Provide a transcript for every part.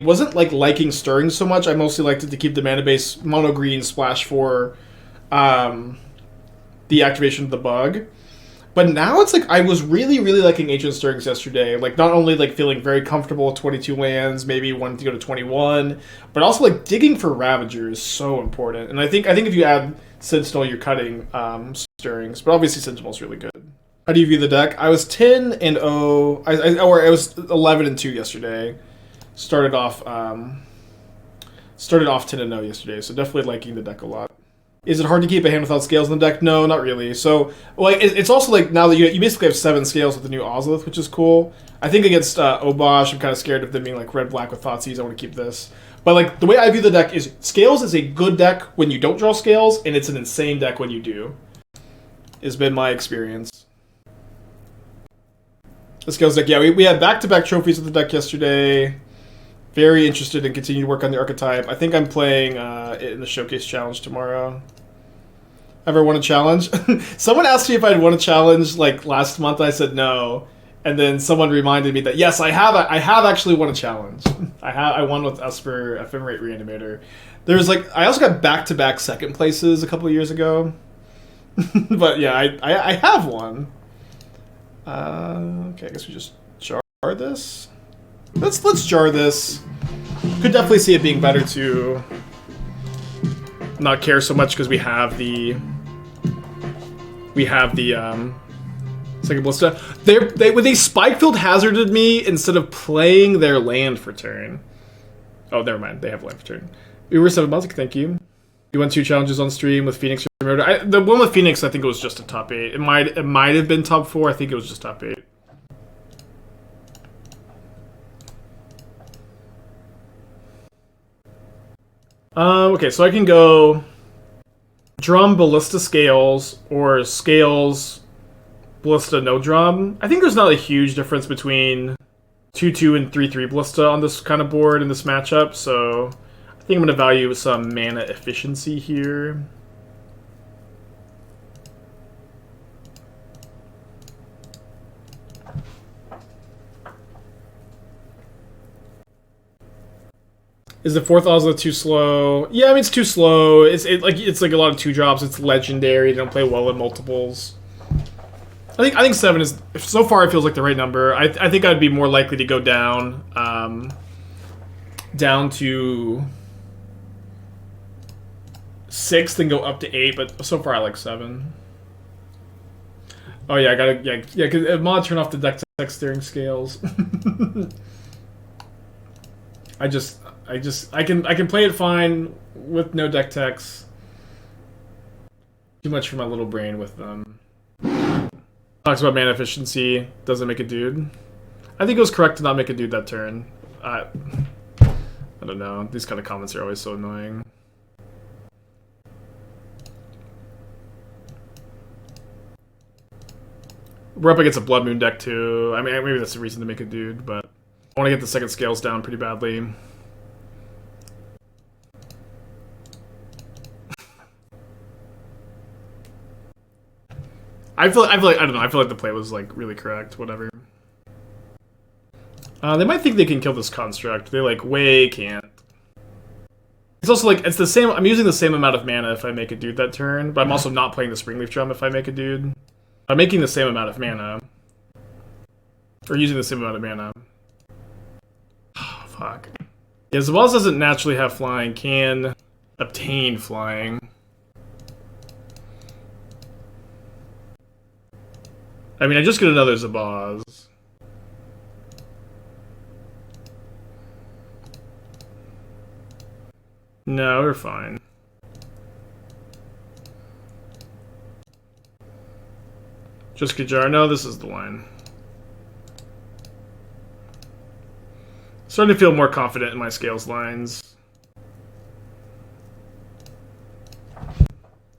wasn't like liking Stirring so much. I mostly liked it to keep the mana base mono green splash for the activation of the bug. But now it's like I was really, really liking Ancient Stirrings yesterday. Like not only like feeling very comfortable with 22 lands, maybe wanting to go to 21, but also like digging for Ravager is so important. And I think if you add Sentinel, you're cutting Stirrings. But obviously Sentinel's really good. How do you view the deck? I was 10 and 0. I was 11 and 2 yesterday. Started off 10 and 0 yesterday, so definitely liking the deck a lot. Is it hard to keep a hand without scales in the deck? No, not really. So, like, it's also like now that you basically have 7 scales with the new Ozolith, which is cool. I think against Obosh, I'm kind of scared of them being like red-black with Thoughtseize. I want to keep this. But like the way I view the deck is scales is a good deck when you don't draw scales, and it's an insane deck when you do. Has been my experience. The scales deck, yeah, we had back-to-back trophies with the deck yesterday. Very interested in continuing to work on the archetype. I think I'm playing it in the Showcase Challenge tomorrow. Ever won a challenge? Someone asked me if I'd won a challenge like last month. I said no, and then someone reminded me that yes, I have actually won a challenge. I won with Esper Ephemerate Reanimator. There's like I also got back-to-back second places a couple of years ago. But yeah, I have won. Okay, I guess we just jar this. Let's jar this. Could definitely see it being better to not care so much because we have the second Ballista. They Spike-Filled Hazarded me instead of playing their land for turn. Oh, never mind. They have land for turn. Uber 7 months. Thank you. You won 2 challenges on stream with Phoenix or Murder. The one with Phoenix, I think it was just a top 8. It might have been top 4. I think it was just top 8. Okay, so I can go Drum, Ballista, Scales, or Scales, Ballista, no Drum. I think there's not a huge difference between 2-2 and 3-3 Ballista on this kind of board in this matchup, so I think I'm going to value some mana efficiency here. Is the 4th Ozolith too slow? Yeah, I mean it's too slow. It's like a lot of 2-drops. It's legendary. They don't play well in multiples. I think 7 is so far. It feels like the right number. I think I'd be more likely to go down to 6 than go up to 8. But so far I like 7. Oh yeah, I gotta Cause mod turn off the deck tech steering scales. I can play it fine with no deck techs. Too much for my little brain with them. Talks about mana efficiency. Doesn't make a dude. I think it was correct to not make a dude that turn. I don't know. These kind of comments are always so annoying. We're up against a Blood Moon deck too. I mean, maybe that's the reason to make a dude, but I want to get the second scales down pretty badly. I feel like I don't know. I feel like the play was like really correct. Whatever. They might think they can kill this construct. They like way can't. It's also like it's the same. I'm using the same amount of mana if I make a dude that turn, but I'm also not playing the Springleaf Drum if I make a dude. I'm making the same amount of mana, or using the same amount of mana. Oh, fuck. Yeah, Zabaz doesn't naturally have flying. Can obtain flying. I mean, I just get another Zabaz. No, we're fine. Just Kajar. No, this is the line. Starting to feel more confident in my scales lines.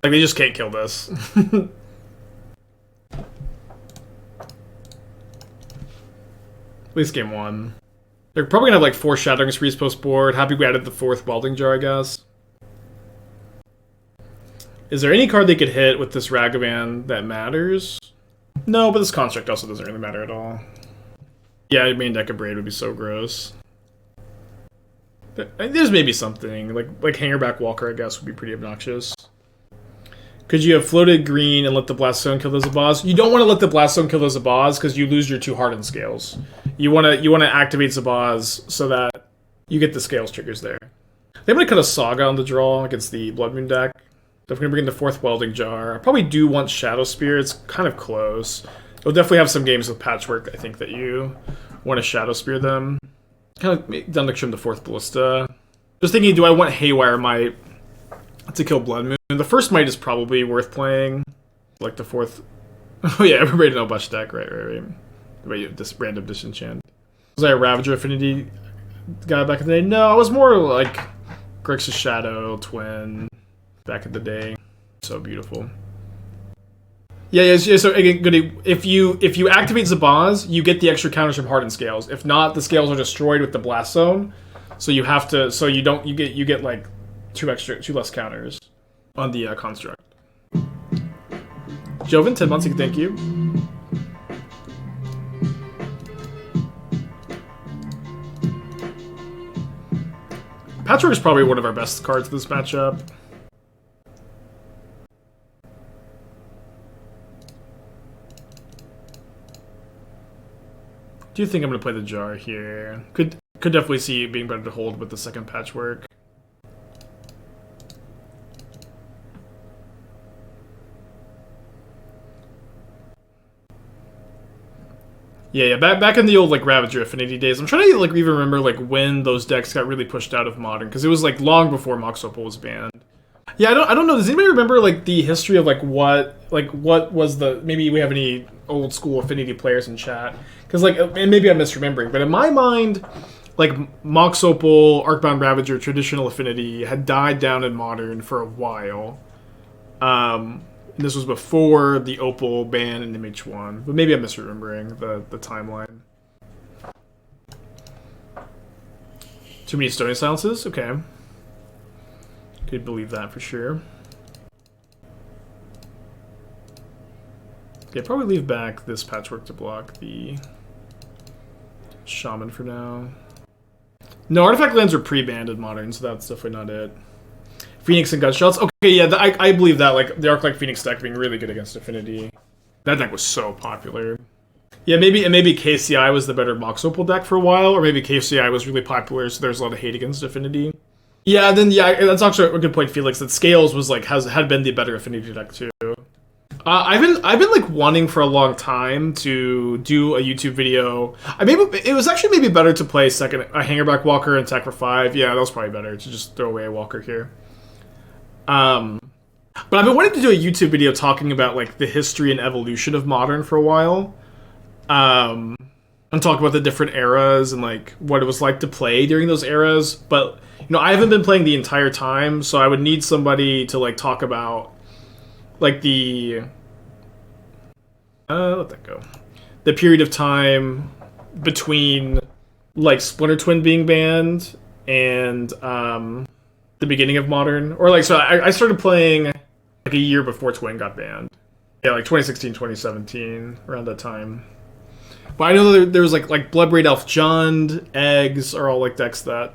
Like, they just can't kill this. At least game 1. They're probably gonna have like 4 Shattering Sprees post board. Happy we added the 4th Welding Jar, I guess. Is there any card they could hit with this Ragavan that matters? No, but this construct also doesn't really matter at all. Yeah, main deck of Braid would be so gross. There's maybe something like Hangarback Walker, I guess, would be pretty obnoxious. Could you have floated green and let the Blast Zone kill the Zabaz? You don't want to let the Blast Zone kill the Zabaz because you lose your 2 Hardened Scales. You want to activate Zabaz so that you get the Scales triggers there. I'm going to cut a Saga on the draw against the Blood Moon deck. I'm going to bring in the 4th Welding Jar. I probably do want Shadowspear. It's kind of close. You'll definitely have some games with Patchwork, I think, that you want to Shadowspear them. Kind of down to trim the 4th Ballista. Just thinking, do I want Haywire Mite to kill Blood Moon? The first Mite is probably worth playing. Like the 4th... Oh yeah, everybody know Bush deck. Right. Wait, this random disenchant. Was I a Ravager Affinity guy back in the day? No, I was more like Grixis Shadow, Twin, back in the day. So beautiful. Yeah, so again, Goody, if you activate Zabaz, you get the extra counters from Hardened Scales. If not, the scales are destroyed with the Blast Zone. So you have to, you get like 2 less counters on the construct. Joven, 10 months, thank you. Patchwork is probably one of our best cards in this matchup. Do you think I'm going to play the Jar here? Could definitely see it being better to hold with the second Patchwork. Yeah, back in the old like Ravager Affinity days, I'm trying to like even remember like when those decks got really pushed out of Modern, because it was like long before Mox Opal was banned. Yeah, I don't know. Does anybody remember like the history of like what was the, maybe we have any old school Affinity players in chat? Because like, and maybe I'm misremembering, but in my mind, like Mox Opal, Arcbound Ravager, traditional Affinity had died down in Modern for a while. And this was before the Opal ban in MH1, but maybe I'm misremembering the timeline. Too many Stony Silences? Okay. Could believe that for sure. Okay, probably leave back this Patchwork to block the Shaman for now. No, Artifact lands are pre-banned in Modern, so that's definitely not it. Phoenix and Gunshots? Okay, yeah, I believe that, like, the Arc-like Phoenix deck being really good against Affinity. That deck was so popular. Yeah, maybe KCI was the better Mox Opal deck for a while, or maybe KCI was really popular, so there's a lot of hate against Affinity. Yeah, then, yeah, that's actually a good point, Felix, that Scales was, like, had been the better Affinity deck, too. I've been like wanting for a long time to do a YouTube video. It was actually maybe better to play a Hangarback Walker and attack for 5. Yeah, that was probably better to just throw away a Walker here. But I've been wanting to do a YouTube video talking about like the history and evolution of Modern for a while. And talk about the different eras and like what it was like to play during those eras. But you know, I haven't been playing the entire time, so I would need somebody to like talk about like the let that go. The period of time between like Splinter Twin being banned and the beginning of Modern, or like, so I started playing like a year before Twin got banned. Yeah, like 2016, 2017, around that time. But I know there was like Bloodbraid Elf Jund, Eggs are all like decks that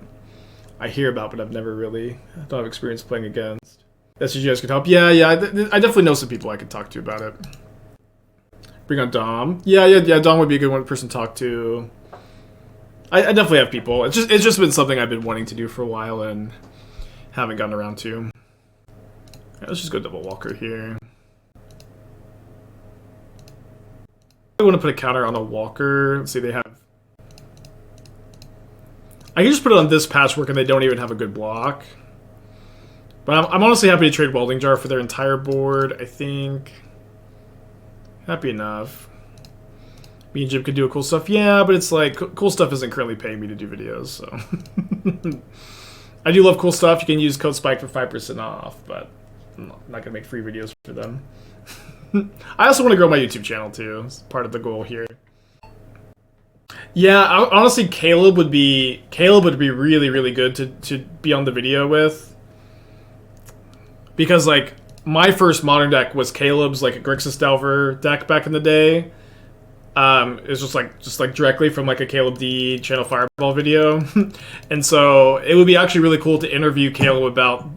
I hear about, but I've never really don't have experience playing against. That's you guys could help. Yeah, I definitely know some people I could talk to about it. Bring on Dom. Yeah, Dom would be a good one person to talk to. I definitely have people. It's just been something I've been wanting to do for a while and haven't gotten around to. Yeah, let's just go double Walker here. I want to put a counter on a Walker. Let's see, they have... I can just put it on this Patchwork and they don't even have a good block. But I'm honestly happy to trade Welding Jar for their entire board, I think. Happy enough. Me and Jim could do a cool stuff. Yeah, but it's like, cool stuff isn't currently paying me to do videos, so... I do love cool stuff. You can use code SPIKE for 5% off, but I'm not going to make free videos for them. I also want to grow my YouTube channel, too. It's part of the goal here. Yeah, honestly, Caleb would be really, really good to be on the video with. Because, like, my first Modern deck was Caleb's, like, a Grixis Delver deck back in the day. It's just like directly from like a Caleb D Channel Fireball video. And so it would be actually really cool to interview Caleb about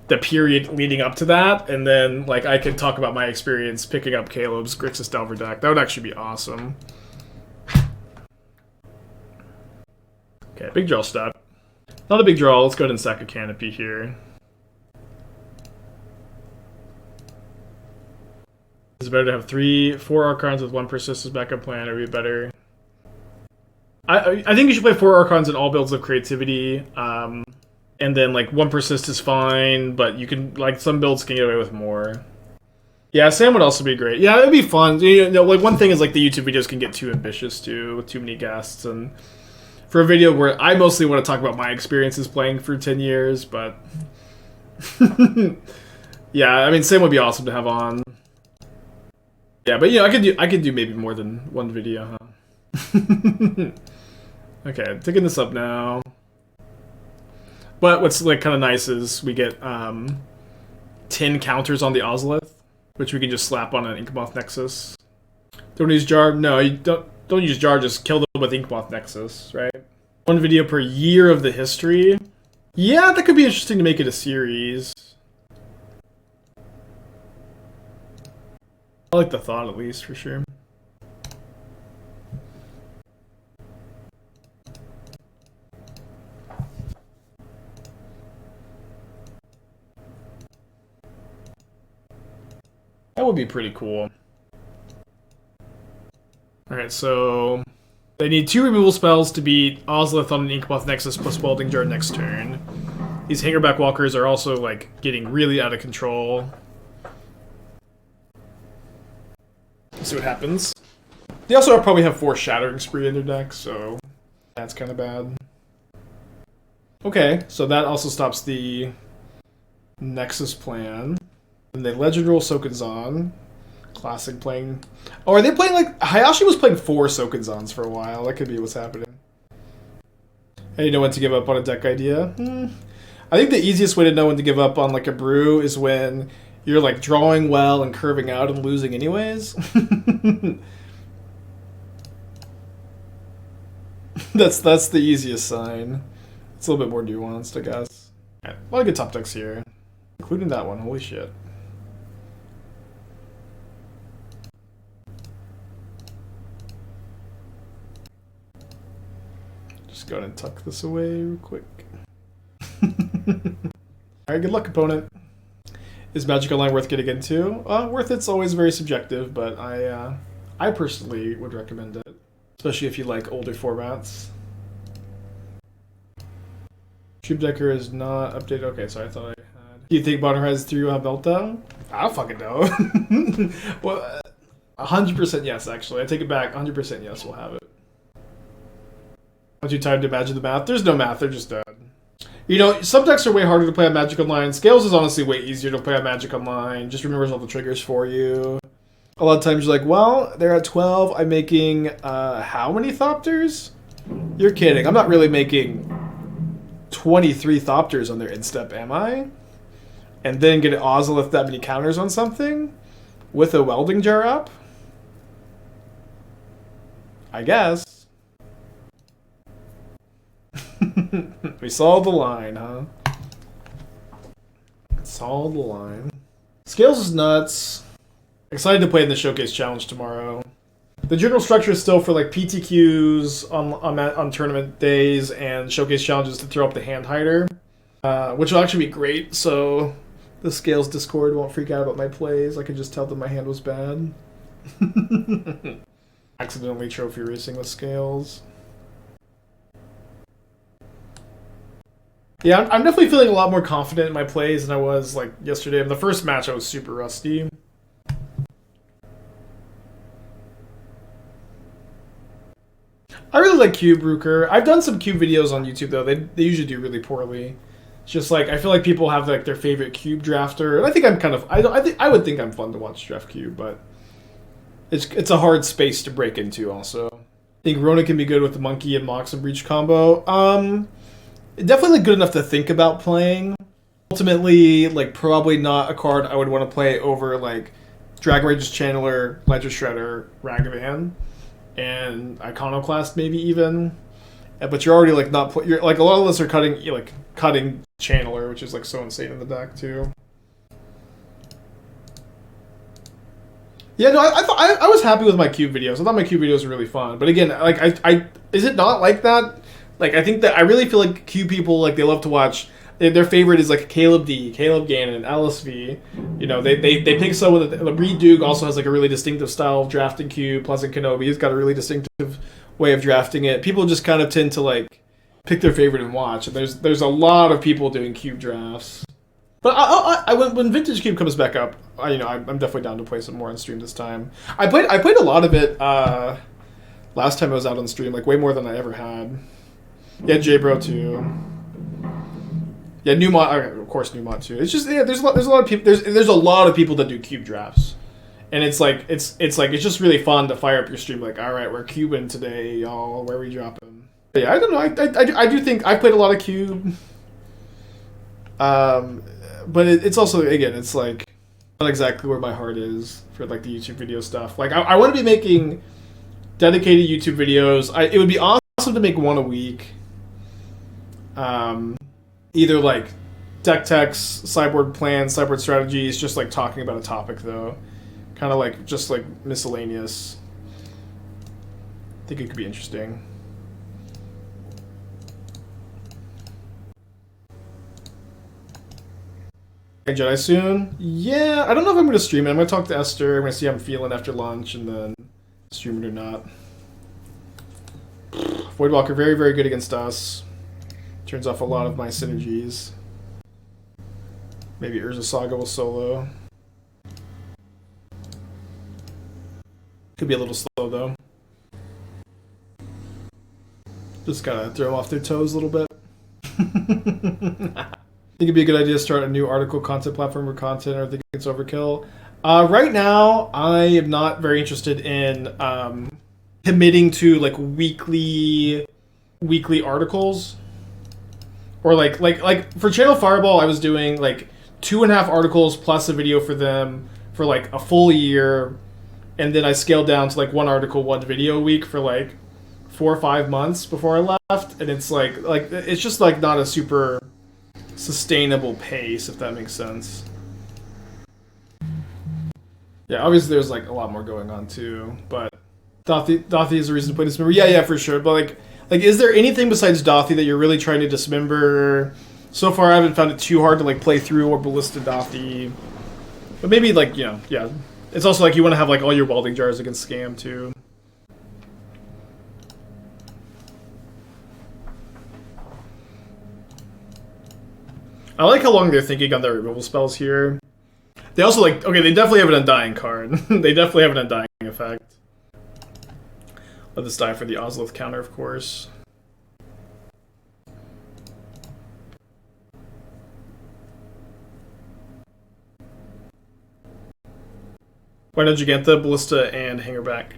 the period leading up to that, and then like I could talk about my experience picking up Caleb's Grixis Delver deck. That would actually be awesome. Okay, big draw step. Not a big draw. Let's go ahead and sack a Canopy here. Is it better to have 4 Archons with 1 Persist as backup plan, or would it be better? I think you should play 4 Archons in all builds of creativity. And then like 1 Persist is fine, but you can like some builds can get away with more. Yeah, Sam would also be great. Yeah, it'd be fun. You know, like one thing is like the YouTube videos can get too ambitious too, with too many guests, and for a video where I mostly want to talk about my experiences playing for 10 years, but yeah, I mean Sam would be awesome to have on. Yeah, but you know, I could do maybe more than one video, huh? Okay, taking this up now. But what's like kind of nice is we get 10 counters on the Ozolith, which we can just slap on an Inkmoth Nexus. Don't use Jar. No, you don't use Jar. Just kill them with Inkmoth Nexus, right? 1 video per year of the history. Yeah, that could be interesting to make it a series. I like the thought, at least, for sure. That would be pretty cool. Alright, so they need 2 removal spells to beat Ozolith on an Inkmoth Nexus plus Welding Jar next turn. These Hangarback Walkers are also, like, getting really out of control. Let's see what happens. They also probably have 4 Shattering Spree in their deck, so that's kind of bad. Okay, so that also stops the Nexus plan. And they Legend Rule Sokenzan. Classic playing... Oh, are they playing like... Hayashi was playing 4 Sokenzans for a while. That could be what's happening. How do you know when to give up on a deck idea? I think the easiest way to know when to give up on like a brew is when you're like drawing well and curving out and losing anyways. That's the easiest sign. It's a little bit more nuanced, I guess. A lot of good top decks here. Including that one, holy shit. Just go ahead and tuck this away real quick. Alright, good luck, opponent. Is Magic Online worth getting into? Worth it's always very subjective, but I personally would recommend it. Especially if you like older formats. Tube Decker is not updated. Okay, so I thought I had. Do you think Modern Horizons 3 will have Meltdown? I don't fucking know. Well, 100% yes, actually. I take it back. 100% yes, we'll have it. Aren't you tired to imagine the math? There's no math, they're just dead. You know, some decks are way harder to play on Magic Online. Scales is honestly way easier to play on Magic Online. Just remembers all the triggers for you. A lot of times you're like, well, they're at 12. I'm making, how many Thopters? You're kidding. I'm not really making 23 Thopters on their instep, am I? And then get an Ozolith that many counters on something? With a Welding Jar up? I guess. We saw the line, huh? Saw the line. Scales is nuts. Excited to play in the Showcase Challenge tomorrow. The general structure is still for like PTQs on tournament days and Showcase Challenges to throw up the hand hider, which will actually be great, so the Scales Discord won't freak out about my plays. I can just tell them my hand was bad. Accidentally trophy racing with Scales. Yeah, I'm definitely feeling a lot more confident in my plays than I was like yesterday. In the first match, I was super rusty. I really like Cube Brooker. I've done some Cube videos on YouTube though. They usually do really poorly. It's just like I feel like people have like their favorite Cube drafter, and I think I'm kind of I would think I'm fun to watch draft Cube, but it's a hard space to break into. Also, I think Rona can be good with the Monkey and Mox and Breach combo. Definitely good enough to think about playing. Ultimately, like probably not a card I would want to play over like Dragon Rage's Channeler, Ledger Shredder, Ragavan, and Iconoclast maybe even. But you're already like not you're like a lot of us are cutting Channeler, which is like so insane in the deck too. Yeah, no, I was happy with my cube videos. I thought my cube videos were really fun. But again, like I is it not like that? Like I think that I really feel like cube people like they love to watch. Their favorite is like Caleb D, Caleb Gannon, LSV. You know, they pick someone that Reed Duke also has like a really distinctive style of drafting cube. Pleasant Kenobi, he's got a really distinctive way of drafting it. People just kind of tend to like pick their favorite and watch. And there's a lot of people doing cube drafts. But when Vintage Cube comes back up, I'm definitely down to play some more on stream this time. I played a lot of it last time I was out on stream, like way more than I ever had. Yeah, J-Bro too. Yeah, Newmont, of course Newmont too. It's just there's a lot of people. There's a lot of people that do cube drafts, and it's just really fun to fire up your stream. Like, all right, we're cubing today, y'all. Where are we dropping? But yeah, I don't know. I do think I played a lot of cube. But it's also, again, it's like not exactly where my heart is for like the YouTube video stuff. Like I want to be making dedicated YouTube videos. It would be awesome to make one a week. Either like deck techs, sideboard plans, sideboard strategies, just like talking about a topic though. Kind of like just like miscellaneous. I think it could be interesting. Jedi soon? Yeah, I don't know if I'm going to stream it. I'm going to talk to Esther. I'm going to see how I'm feeling after lunch and then stream it or not. Voidwalker, very, very good against us. Turns off a lot of my synergies. Maybe Urza Saga will solo. Could be a little slow though. Just gotta throw them off their toes a little bit. Think it'd be a good idea to start a new article content platform for content, or think it's overkill? Right now, I am not very interested in committing to like weekly articles, or like for Channel Fireball, I was doing like 2.5 articles plus a video for them for like a full year, and then I scaled down to like 1 article, 1 video a week for like 4 or 5 months before I left, and it's like it's just like not a super sustainable pace, if that makes sense. Yeah, obviously there's like a lot more going on too, but Dothy is a reason to play Dismember. Yeah, for sure. But like is there anything besides Dothy that you're really trying to dismember? So far I haven't found it too hard to like play through or Ballista Dothy. But maybe like, yeah. It's also like you want to have like all your Welding Jars against Scam too. I like how long they're thinking on their removal spells here. They also like, okay, they definitely have an Undying card. They definitely have an Undying effect. Let this die for the Ozolith counter, of course. Why don't you get the Ballista and Hangarback?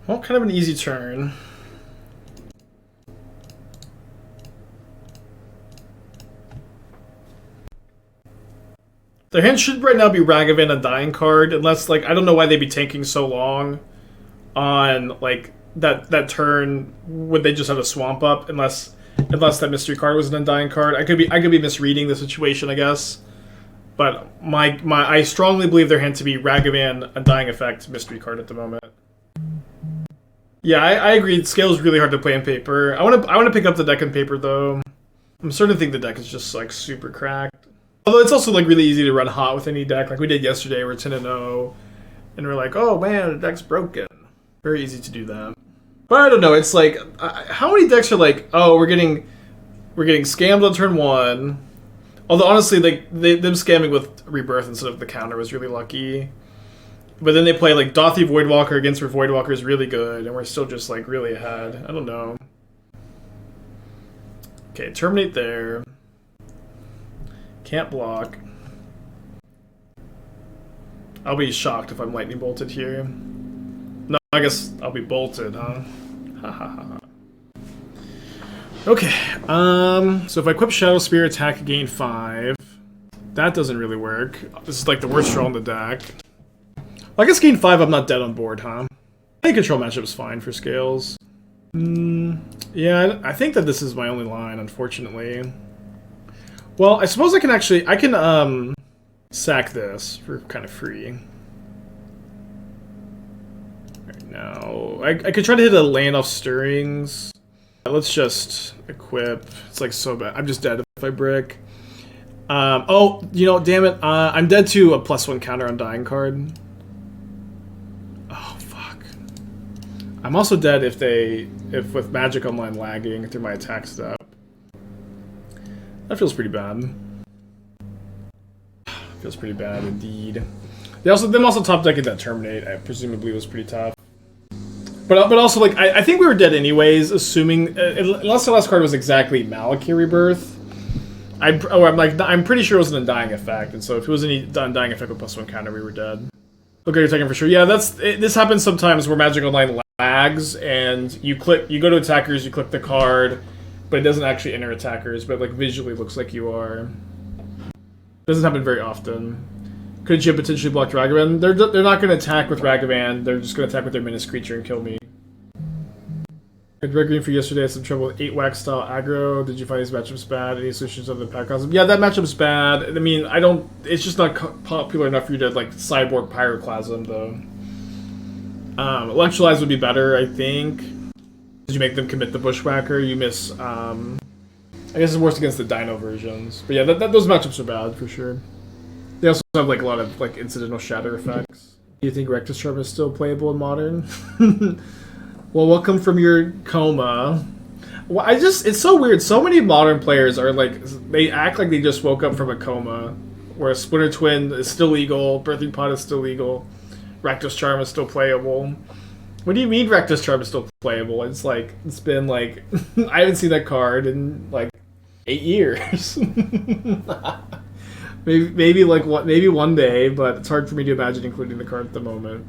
Well, kind of an easy turn. Their hand should right now be Ragavan, a dying card, unless like I don't know why they'd be tanking so long on like that turn would they just have a swamp up unless that mystery card was an undying card. I could be misreading the situation, I guess. But I strongly believe their hand to be Ragavan, Undying Effect, mystery card at the moment. Yeah, I agree. Scale is really hard to play on paper. I want to pick up the deck on paper though. I'm starting to think the deck is just like super cracked. Although it's also like really easy to run hot with any deck, like we did yesterday. We're 10-0, and we're like, oh man, the deck's broken. Very easy to do that. But I don't know. It's like how many decks are like, oh, we're getting scammed on turn 1. Although honestly, like them scamming with Rebirth instead of the counter was really lucky. But then they play like Dothy Voidwalker against where Voidwalker is really good, and we're still just like really ahead. I don't know. Okay, terminate there. Can't block. I'll be shocked if I'm lightning bolted here. I guess I'll be bolted, huh? Ha ha ha. Okay, so if I equip Shadowspear, attack, gain 5. That doesn't really work. This is like the worst draw in the deck. Well, I guess gain 5, I'm not dead on board, huh? I think control matchup is fine for Scales. Yeah, I think that this is my only line, unfortunately. Well, I suppose I can sack this for kind of free. Right now, I could try to hit a land off Stirrings. Let's just equip. It's like so bad. I'm just dead if I brick. Oh, you know, damn it. I'm dead to a +1 counter on dying card. Oh, fuck. I'm also dead if with Magic Online lagging through my attack step. That feels pretty bad. Feels pretty bad indeed. Them also top decking that Terminate, I presumably was pretty tough. But also, like, I think we were dead anyways, assuming... unless the last card was exactly Malakir Rebirth. I'm pretty sure it was an Undying Effect, and so if it was an Undying Effect with +1 counter, we were dead. Okay, you're taking for sure. Yeah, this happens sometimes where Magic Online lags, and you go to attackers, you click the card, but it doesn't actually enter attackers, but like visually looks like you are. Doesn't happen very often. Could you potentially block Ragavan? They're not going to attack with Ragavan. They're just going to attack with their Menace creature and kill me. I had red green for yesterday. I had some trouble with 8 wax style aggro. Did you find these matchups bad? Any solutions of the pack cosm? Yeah, that matchup's bad. I mean, it's just not popular enough for you to like sideboard Pyroclasm though. Electrolyze would be better, I think. Did you make them commit the Bushwhacker? You miss. I guess it's worse against the Dino versions. But yeah, those matchups are bad for sure. They also have like a lot of like incidental shatter effects. Do you think Rectus Charm is still playable in Modern? Well, welcome from your coma. Well, it's so weird. So many Modern players are like, they act like they just woke up from a coma. Where Splinter Twin is still legal, Birthing Pod is still legal, Rectus Charm is still playable. What do you mean Rectus Charm is still playable? It's been like, I haven't seen that card in like 8 years. Maybe one day, but it's hard for me to imagine including the card at the moment.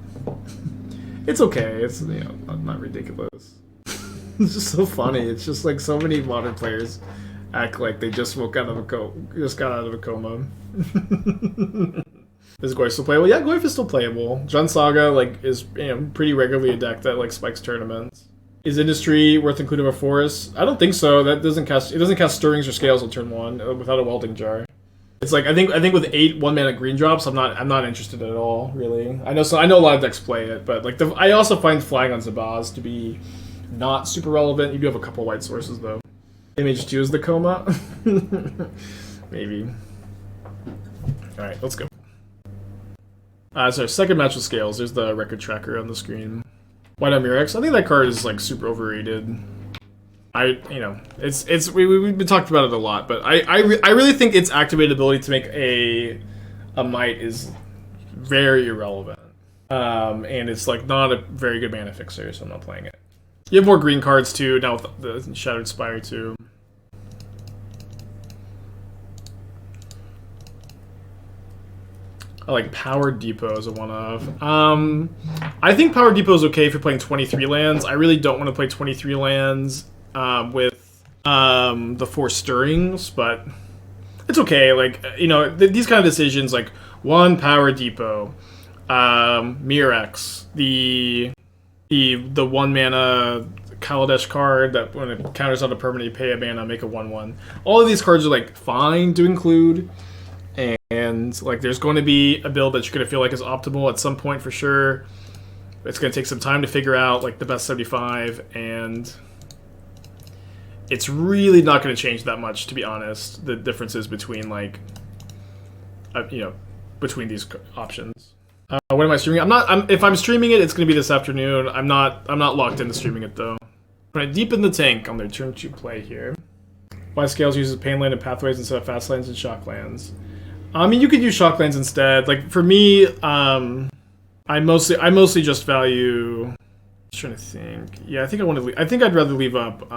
It's okay. It's not ridiculous. It's just so funny. It's just like so many Modern players act like they just got out of a coma. Is Goyf still playable? Yeah, Goyf is still playable. Jund Saga is pretty regularly a deck that spikes tournaments. Is Industry worth including a forest? I don't think so. That doesn't cast Stirrings or Scales on turn 1 without a Welding Jar. It's like I think with 8 1-mana green drops, I'm not interested at all, really. I know a lot of decks play it, but I also find flying on Zabaz to be not super relevant. You do have a couple white sources though. Image 2 is the coma. Maybe. Alright, let's go. So second match with Scales, there's the record tracker on the screen. White on Murex, I think that card is super overrated. We've been talking about it a lot, but I really think its activated ability to make a Mite is very irrelevant. And it's not a very good mana fixer, so I'm not playing it. You have more green cards too, now with the Shattered Spire too. I like Power Depot as a one-of. I think Power Depot is okay if you're playing 23 lands. I really don't want to play 23 lands with the 4 Stirrings, but it's okay. These kind of decisions, 1 Power Depot, Mirex, the 1-mana Kaladesh card that when it counters on a permanent, you pay a mana, make a 1/1. All of these cards are fine to include. And there's going to be a build that you're going to feel is optimal at some point for sure. It's going to take some time to figure out the best 75, and it's really not going to change that much, to be honest. The differences between between these options. What am I streaming? If I'm streaming it, it's going to be this afternoon. I'm not locked into streaming it though. I'm going to deepen the tank on their turn 2 play here. Why Scales uses Painland and Pathways instead of Fastlands and Shocklands. I mean, you could use Shocklands instead. For me, I mostly just value. Just trying to think. Yeah, I think I'd rather leave up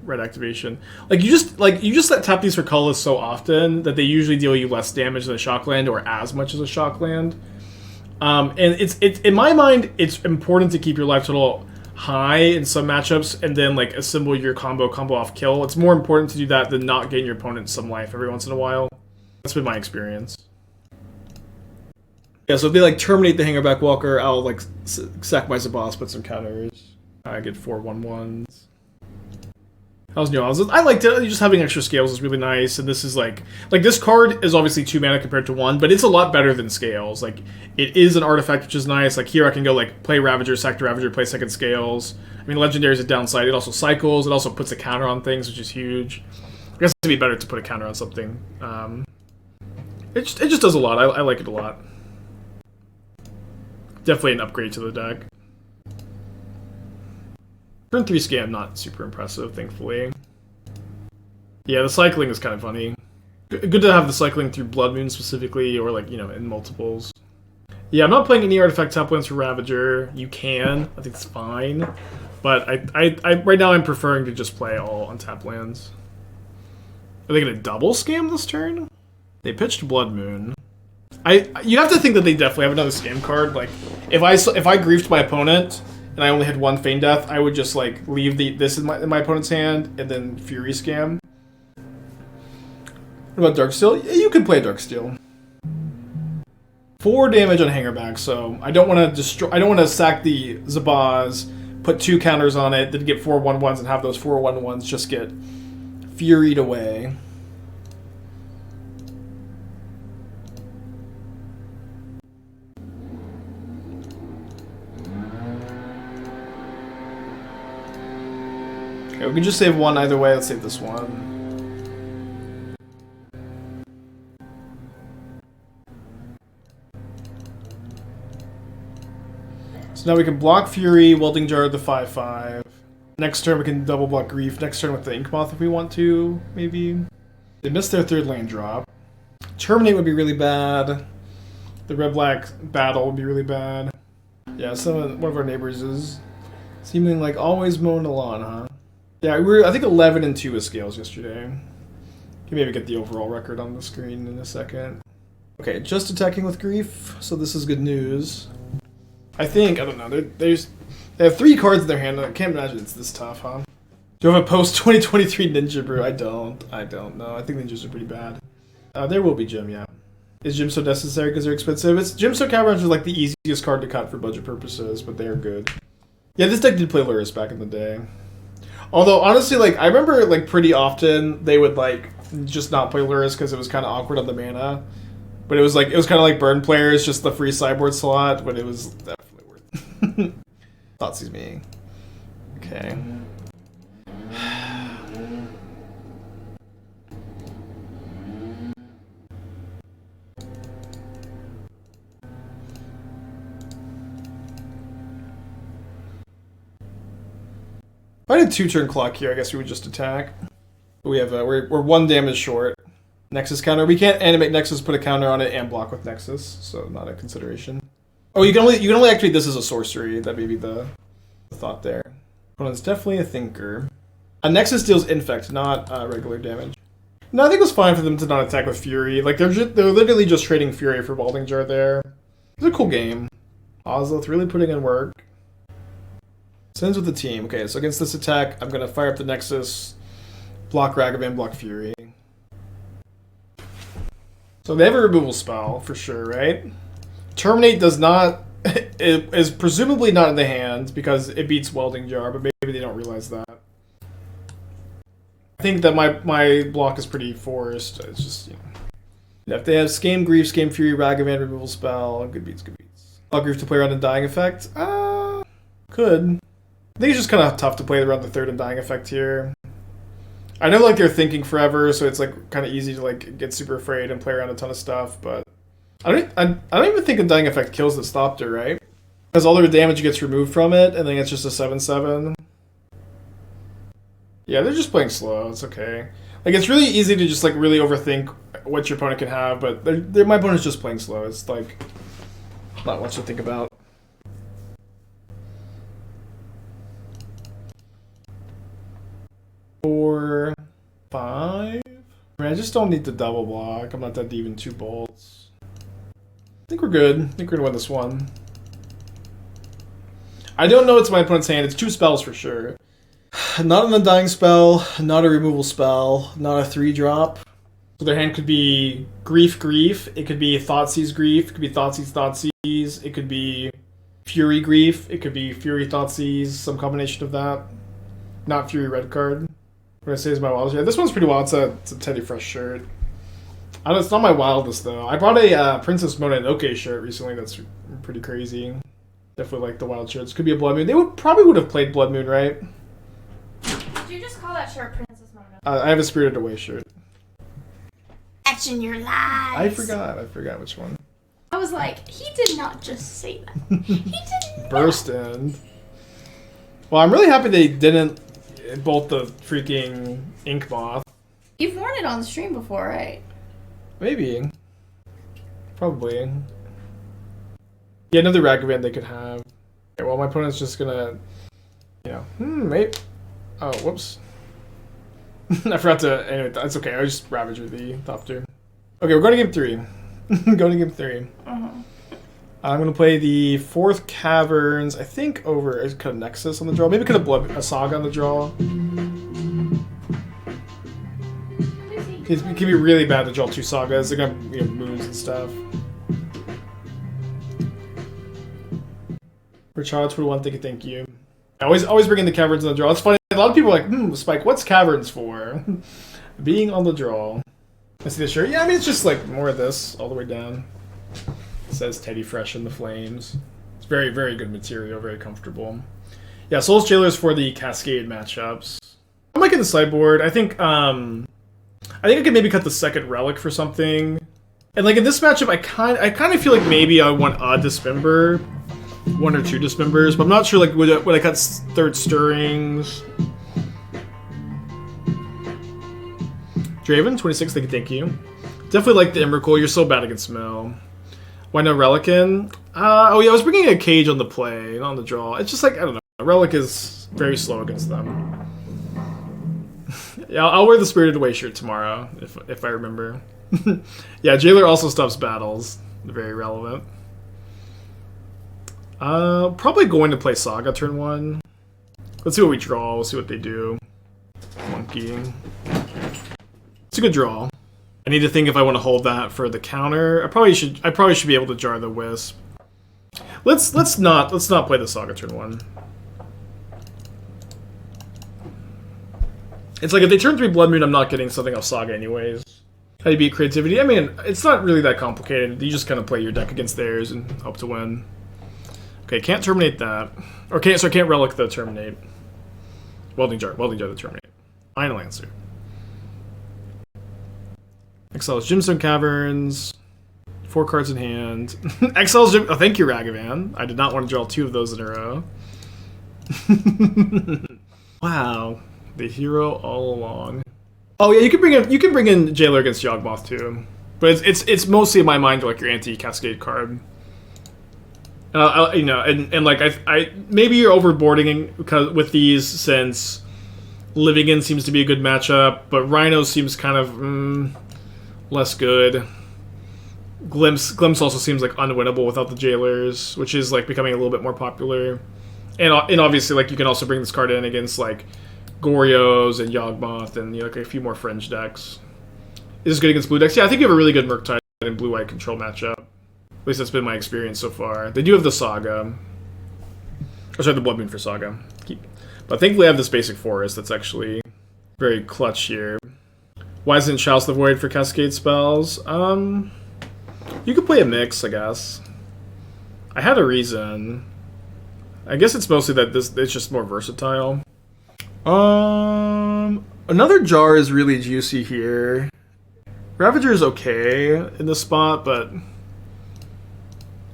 red activation. You just tap these for colorless so often that they usually deal you less damage than a Shockland or as much as a Shockland. And it's in my mind, it's important to keep your life total high in some matchups and then like assemble your combo off kill. It's more important to do that than not getting your opponent some life every once in a while. That's been my experience. Yeah, so if they like terminate the Hangarback Walker, I'll like sack my Zabaz, put some counters. I get 4/1/1s. How's new? I liked it. Just having extra scales is really nice, and this is like this card is obviously 2 mana compared to 1, but it's a lot better than scales. Like it is an artifact, which is nice. Like here, I can go like play Ravager, sack the Ravager, play second scales. I mean, legendary is a downside. It also cycles. It also puts a counter on things, which is huge. I guess it'd be better to put a counter on something. It just does a lot. I like it a lot. Definitely an upgrade to the deck. Turn 3 scam, not super impressive, thankfully. Yeah, the cycling is kind of funny. Good to have the cycling through Blood Moon specifically, or like, you know, in multiples. Yeah, I'm not playing any artifact tap lands for Ravager. You can, I think it's fine. But I right now I'm preferring to just play all on tap lands. Are they gonna double scam this turn? They pitched Blood Moon. You have to think that they definitely have another scam card. Like, if I griefed my opponent and I only had 1 Feign Death, I would just like leave this in my opponent's hand and then Fury scam. What about Darksteel? Yeah, you can play Darksteel. 4 damage on Hangarback, so I don't want to destroy. I don't want to sack the Zabaz, put 2 counters on it, then get 4/1/1s and have those 4/1/1s just get furied away. Okay, we can just save 1 either way. Let's save this one. So now we can block Fury, Welding Jar the 5/5. Next turn we can double block Grief. Next turn with the Inkmoth if we want to, maybe. They missed their 3rd land drop. Terminate would be really bad. The red-black battle would be really bad. Yeah, one of our neighbors is seeming like always mowing the lawn, huh? Yeah, we were, I think, 11-2 with scales yesterday. Can maybe get the overall record on the screen in a second. Okay, just attacking with Grief, so this is good news. I think, I don't know, they have 3 cards in their hand. I can't imagine it's this tough, huh? Do you have a post-2023 Ninja Brew? I don't know. I think Ninjas are pretty bad. There will be Gem, yeah. Is Gem so necessary because they're expensive? Gemstone Caverns are like the easiest card to cut for budget purposes, but they are good. Yeah, this deck did play Lurrus back in the day. Although, honestly, like, I remember, like, pretty often they would, like, just not play Lurrus because it was kind of awkward on the mana. But it was kind of like Burn players, just the free sideboard slot, but it was definitely worth it. Thoughtseize me. Okay. If I had a 2-turn clock here, I guess we would just attack. But we have we're 1 damage short. Nexus counter. We can't animate Nexus, put a counter on it, and block with Nexus, so not a consideration. Oh, you can only activate this as a sorcery. That may be the thought there. Opponent's definitely a thinker. A Nexus deals infect, not regular damage. No, I think it was fine for them to not attack with Fury. Like they're literally just trading Fury for Welding Jar there. It's a cool game. Ozolith really putting in work. Sends with the team. Okay, so against this attack, I'm going to fire up the Nexus, block Ragavan, block Fury. So they have a removal spell, for sure, right? Terminate does not... It is presumably not in the hand, because it beats Welding Jar, but maybe they don't realize that. I think that my block is pretty forced. It's just, you know... If they have Scam Grief, Scam Fury, Ragavan, removal spell, good beats, good beats. I'll Grief to play around Undying Effect? Could. I think it's just kind of tough to play around the 3rd Undying Effect here. I know like they're thinking forever, so it's like kind of easy to like get super afraid and play around a ton of stuff, but I don't even think Undying Effect kills the Stopter, right? Because all their damage gets removed from it, and then it's just a 7/7. Yeah, they're just playing slow. It's okay. Like it's really easy to just like really overthink what your opponent can have, but my opponent's just playing slow. It's like not much to think about. Four, 5. I mean, I just don't need to double block. I'm not that deep in 2 bolts. think we're good. I think we're gonna win this one. I don't know what's my opponent's hand. It's 2 spells for sure. Not an Undying spell, not a removal spell, not a 3-drop. So their hand could be Grief, Grief. It could be Thoughtseize, Grief. It could be Thoughtseize, Thoughtseize. It could be Fury, Grief. It could be Fury, Thoughtseize. Some combination of that. Not Fury, red card. What did I say is my wildest? Yeah, this one's pretty wild. It's a Teddy Fresh shirt. I don't, it's not my wildest though. I bought a Princess Mononoke shirt recently. That's pretty crazy. Definitely like the wild shirts. Could be a Blood Moon. They probably would have played Blood Moon, right? Did you just call that shirt Princess Mononoke? I have a Spirited Away shirt. Catching your lies. I forgot which one. I was like, he did not just say that. He did Burst in. Well, I'm really happy they didn't bolt the freaking Inkmoth. You've worn it on stream before, right? Maybe. Probably. Yeah, another Ragavan they could have. Okay, well, my opponent's just gonna, you know, maybe. Oh, whoops. I forgot to. Anyway, that's okay. I just Ravager the top 2. Okay, we're going to game 3. Going to game 3. I'm going to play the 4th Caverns. I think over. I could have Nexus on the draw. Maybe could have a Saga on the draw. It can be really bad to draw 2 Sagas. They're going to moves and stuff. For Child 21, thank you. I always bring in the Caverns on the draw. It's funny. A lot of people are like, Spike, what's Caverns for? Being on the draw. I see the shirt. Yeah, I mean, it's just like more of this all the way down. It says Teddy Fresh in the Flames. It's very, very good material. Very comfortable. Yeah, Soulless Jailers for the Cascade matchups. I'm liking the sideboard. I think I could maybe cut the 2nd Relic for something. And like in this matchup, I kind of feel like maybe I want a Dismember. 1 or 2 Dismembers, but I'm not sure like would I cut 3rd Stirrings. Draven 26, thank you. Definitely like the Emrakul. You're so bad against Mel. Why no Relican? Oh yeah, I was bringing a Cage on the play, not on the draw. It's just like I don't know. Relic is very slow against them. Yeah, I'll wear the Spirited Away shirt tomorrow if I remember. Yeah, Jailer also stops battles. Very relevant. Probably going to play Saga turn 1. Let's see what we draw. We'll see what they do. Monkey. It's a good draw. I need to think if I want to hold that for the counter. I probably should be able to jar the Wisp. Let's not play the Saga turn 1. It's like if they turn 3 Blood Moon, I'm not getting something off Saga anyways. How do you beat creativity? I mean, it's not really that complicated. You just kind of play your deck against theirs and hope to win. Okay, can't terminate that. Or can't Relic the terminate. Welding Jar the terminate. Final answer. Exile's Gemstone Caverns. 4 cards in hand. Exile's oh, thank you, Ragavan. I did not want to draw 2 of those in a row. Wow. The hero all along. Oh yeah, you can bring in Jailer against Yawgmoth too. But it's mostly in my mind like your anti-cascade card. You know, and like I maybe you're overboarding because with these since Living In seems to be a good matchup, but Rhino seems kind of less good. Glimpse also seems like unwinnable without the Jailers, which is like becoming a little bit more popular. And obviously like you can also bring this card in against like Gorios and Yawgmoth and like a few more fringe decks. Is this good against blue decks? Yeah, I think you have a really good Murktide and blue-white control matchup. At least that's been my experience so far. They do have the Saga. Or sorry, the Blood Moon for Saga. But thankfully I have this basic forest that's actually very clutch here. Why isn't Chalice the Void for Cascade spells? You could play a mix, I guess. I had a reason. I guess it's mostly that it's just more versatile. Another Jar is really juicy here. Ravager is okay in this spot, but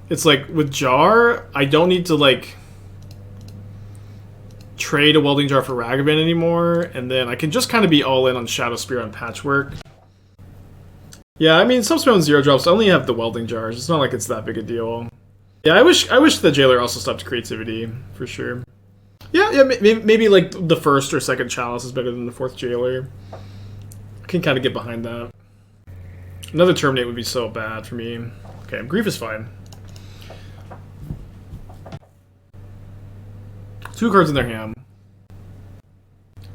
it's like with Jar, I don't need to like trade a Welding Jar for Ragavan anymore, and then I can just kind of be all in on Shadowspear on Patchwork. Yeah, I mean, Subspell and 0 drops only have the Welding Jars. It's not like it's that big a deal. Yeah, I wish the Jailer also stopped creativity, for sure. Yeah, maybe like the 1st or 2nd Chalice is better than the 4th Jailer. I can kind of get behind that. Another Terminate would be so bad for me. Okay, Grief is fine. 2 cards in their hand.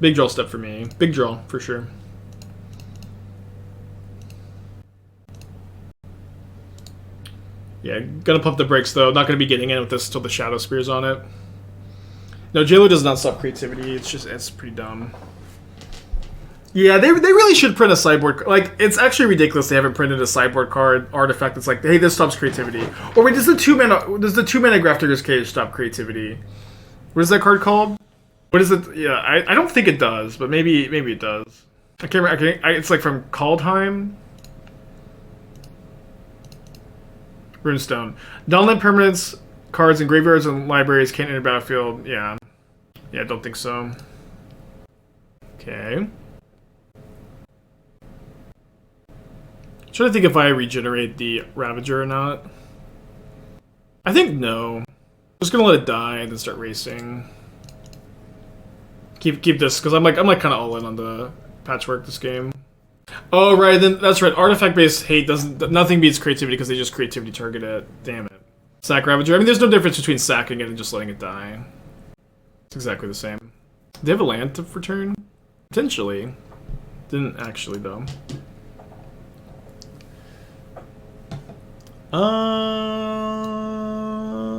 Big draw step for me. Big draw, for sure. Yeah, gonna pump the brakes though. Not gonna be getting in with this till the Shadowspear's on it. No, Jailer does not stop creativity. It's pretty dumb. Yeah, they really should print a sideboard. Like, it's actually ridiculous they haven't printed a sideboard card artifact that's like, hey, this stops creativity. Or wait, does the 2-mana Grafdigger's Cage stop creativity? What is that card called? What is it? Yeah, I don't think it does, but maybe it does. I can't remember. It's like from Kaldheim. Runestone. Non-land permanents, cards in graveyards and libraries can't enter battlefield. Yeah. Yeah, I don't think so. Okay. Trying to think if I regenerate the Ravager or not. I think no. I'm just gonna let it die and then start racing. Keep this, because I'm like kind of all in on the Patchwork this game. Oh right, then that's right. Artifact based hate nothing beats creativity because they just creativity target it. Damn it. Sack Ravager. I mean, there's no difference between sacking it and just letting it die. It's exactly the same. Do they have a land to return? Potentially. Didn't actually though. I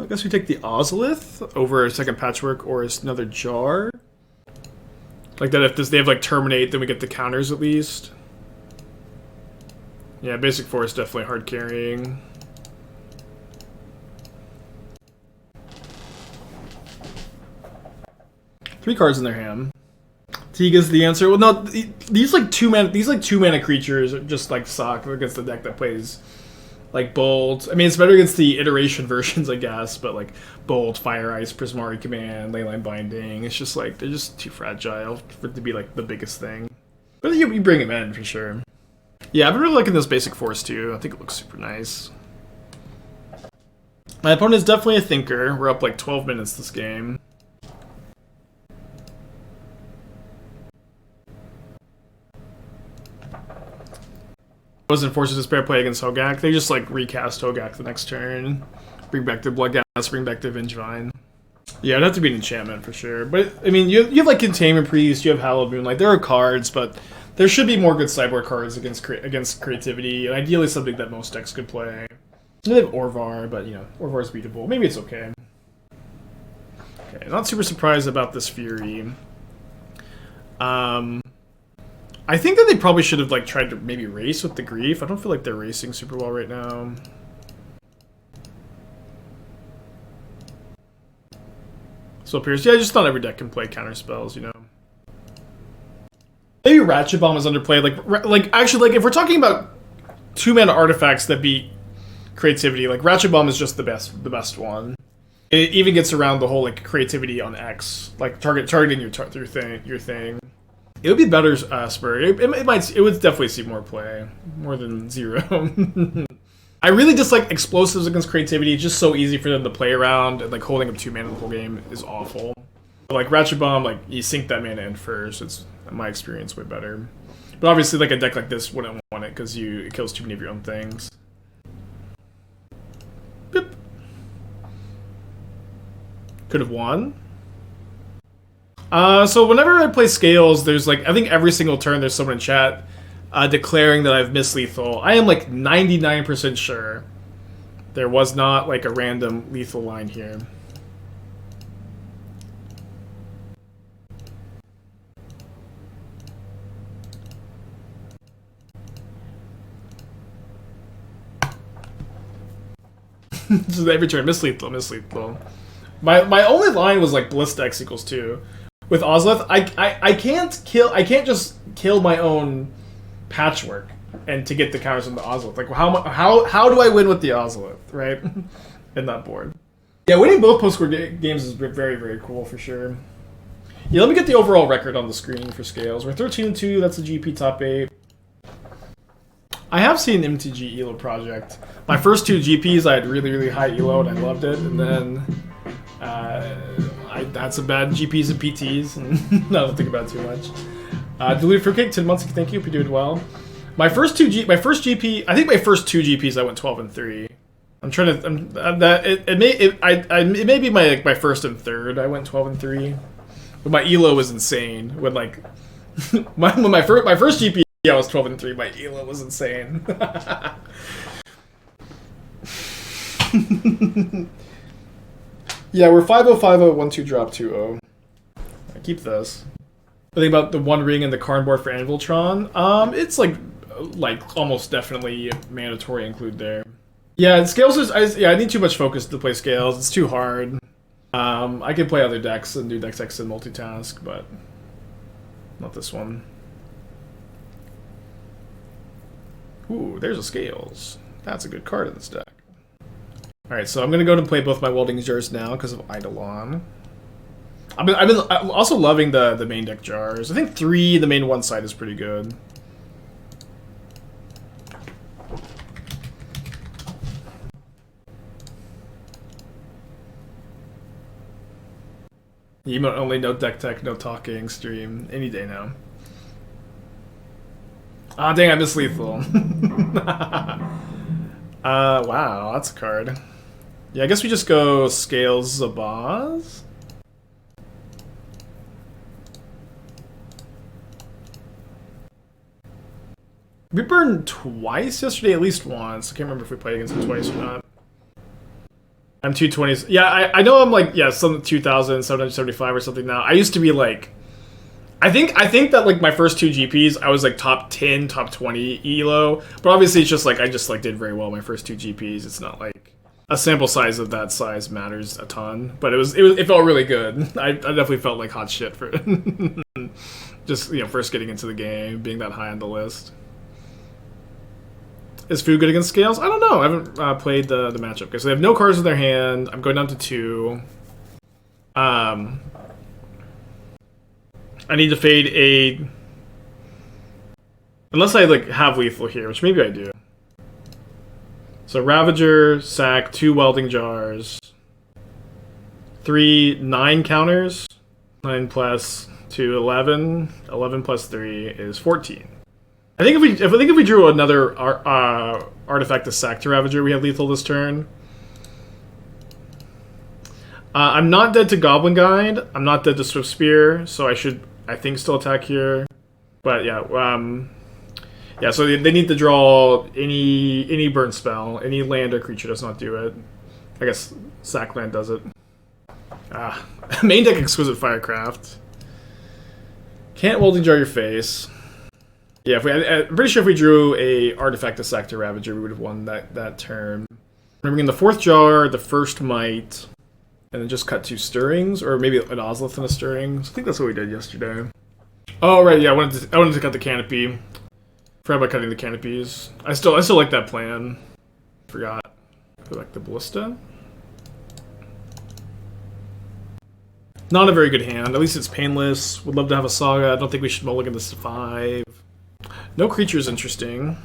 guess we take the Ozolith over a second Patchwork or another Jar. Like that, if they have like Terminate, then we get the counters at least. Yeah, basic force definitely hard carrying. Three cards in their hand. Tiga's the answer. Well, no, these like two mana creatures just like suck against the deck that plays like Bolt. I mean, it's better against the iteration versions, I guess, but like Bolt, Fire Ice, Prismari Command, Leyline Binding, it's just like they're just too fragile for it to be like the biggest thing. But you bring them in for sure. Yeah, I've been really liking this basic force too. I think it looks super nice. My opponent is definitely a thinker. We're up like 12 minutes this game. Wasn't forced to despair play against Hogak. They just like recast Hogak the next turn. Bring back the Bloodghast, bring back the Vengevine. Yeah, it'd have to be an enchantment for sure. But I mean, you have like Containment Priest, you have Hallowed Moon. Like there are cards, but there should be more good sideboard cards against creativity. And ideally, something that most decks could play. They have Orvar, but you know, Orvar's beatable. Maybe it's okay. Okay, not super surprised about this Fury. I think that they probably should have like tried to maybe race with the Grief. I don't feel like they're racing super well right now. So Pierce, yeah, I just thought every deck can play counter spells, you know. Maybe Ratchet Bomb is underplayed. Like actually, like if we're talking about 2-mana artifacts that beat creativity, like Ratchet Bomb is just the best one. It even gets around the whole like creativity on X, like targeting your thing. It would be better, Spur. It would definitely see more play, more than 0. I really dislike explosives against creativity. It's just so easy for them to play around, and like holding up 2 mana the whole game is awful. But, like Ratchet Bomb, like you sink that mana in first. It's, in my experience, way better. But obviously, like a deck like this wouldn't want it because it kills too many of your own things. Beep. Could have won. So whenever I play Scales, there's like, I think every single turn there's someone in chat declaring that I've missed lethal. I am like 99% sure there was not like a random lethal line here. So every turn, miss lethal. My only line was like Ballista X equals 2. With Ozolith, I can't just kill my own Patchwork and to get the counters on the Ozolith. Like how do I win with the Ozolith, right? In that board. Yeah, winning both post-score games is very, very cool for sure. Yeah, let me get the overall record on the screen for Scales. We're 13-2, that's the GP top 8. I have seen MTG ELO Project. My first 2 GPs I had really, really high ELO and I loved it, and then I had some bad GPs and PTs, and I don't think about it too much. Diluted Fruitcake, 10 months, thank you, if you're doing well. My first 2 GPs, I went 12-3. I'm trying to. It may be my first and third. I went 12-3, but my elo was insane. When like my first GP, I was 12-3. My elo was insane. Yeah, we're 5-0-5-0, 1-2 drop 2-0. I keep this. I think about the One Ring and the card board for Anviltron. It's like almost definitely mandatory include there. Yeah, Scales is I need too much focus to play Scales. It's too hard. I could play other decks and do Dex X and multitask, but not this one. Ooh, there's a Scales. That's a good card in this deck. Alright, so I'm gonna go to play both my Welding Jars now because of Eidolon. I'm also loving the main deck jars. I think 3, the main one side, is pretty good. Emote only, no deck tech, no talking, stream. Any day now. Ah, dang, I missed lethal. Wow, that's a card. Yeah, I guess we just go Scales Zabaz. We burned twice yesterday, at least once. I can't remember if we played against him twice or not. I'm 220s. Yeah, I know I'm like, yeah, some 2,775 or something now. I used to be like, I think that like my first 2 GPs, I was like top 10, top 20 elo. But obviously it's just like, I just like did very well my first 2 GPs. It's not like a sample size of that size matters a ton. But it felt really good. I definitely felt like hot shit for just, you know, first getting into the game, being that high on the list. Is Food good against Scales? I don't know. I haven't played the matchup. Okay, so they have no cards in their hand. I'm going down to 2. I need to fade a... Unless I like have lethal here, which maybe I do. So Ravager, sack, 2 Welding Jars. 3, 9 counters. 9 plus 2, 11. 11 plus 3 is 14. I think if we drew another artifact to sack to Ravager, we have lethal this turn. I'm not dead to Goblin Guide. I'm not dead to Swift Spear, so I think still attack here. But yeah, yeah. So they need to draw any burn spell. Any land or creature does not do it. I guess sack land does it. Main deck Exquisite Firecraft. Can't Welding Jar your face. Yeah, I'm pretty sure if we drew a artifact to sack to Ravager, we would have won that turn. Remembering the 4th jar, the 1st Mite, and then just cut 2 Stirrings, or maybe an Ozolith and a Stirrings. I think that's what we did yesterday. Oh right, yeah, I wanted to cut the canopy. Forgot about cutting the canopies. I still like that plan. Forgot. Go back to Ballista. Not a very good hand. At least it's painless. Would love to have a Saga. I don't think we should mulligan this to 5. No creature is interesting.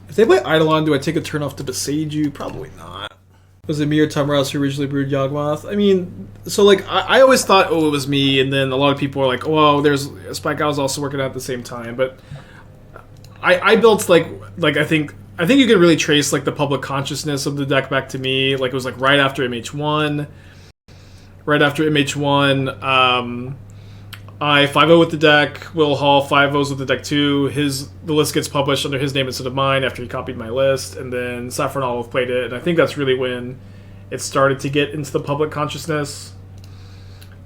If they play Eidolon, do I take a turn off to Boseiju? Probably not. Was it me or Tom Rouse who originally brewed Yawgmoth? I mean, so like, I always thought, oh, it was me, and then a lot of people are like, oh, there's Spike. I was also working out at the same time, but I built like I think you can really trace like the public consciousness of the deck back to me. Like it was like right after MH1. Right after MH1, I 5-0 with the deck. Will Hall 5-0s with the deck too. The list gets published under his name instead of mine after he copied my list, and then Saffron Olive played it, and I think that's really when it started to get into the public consciousness.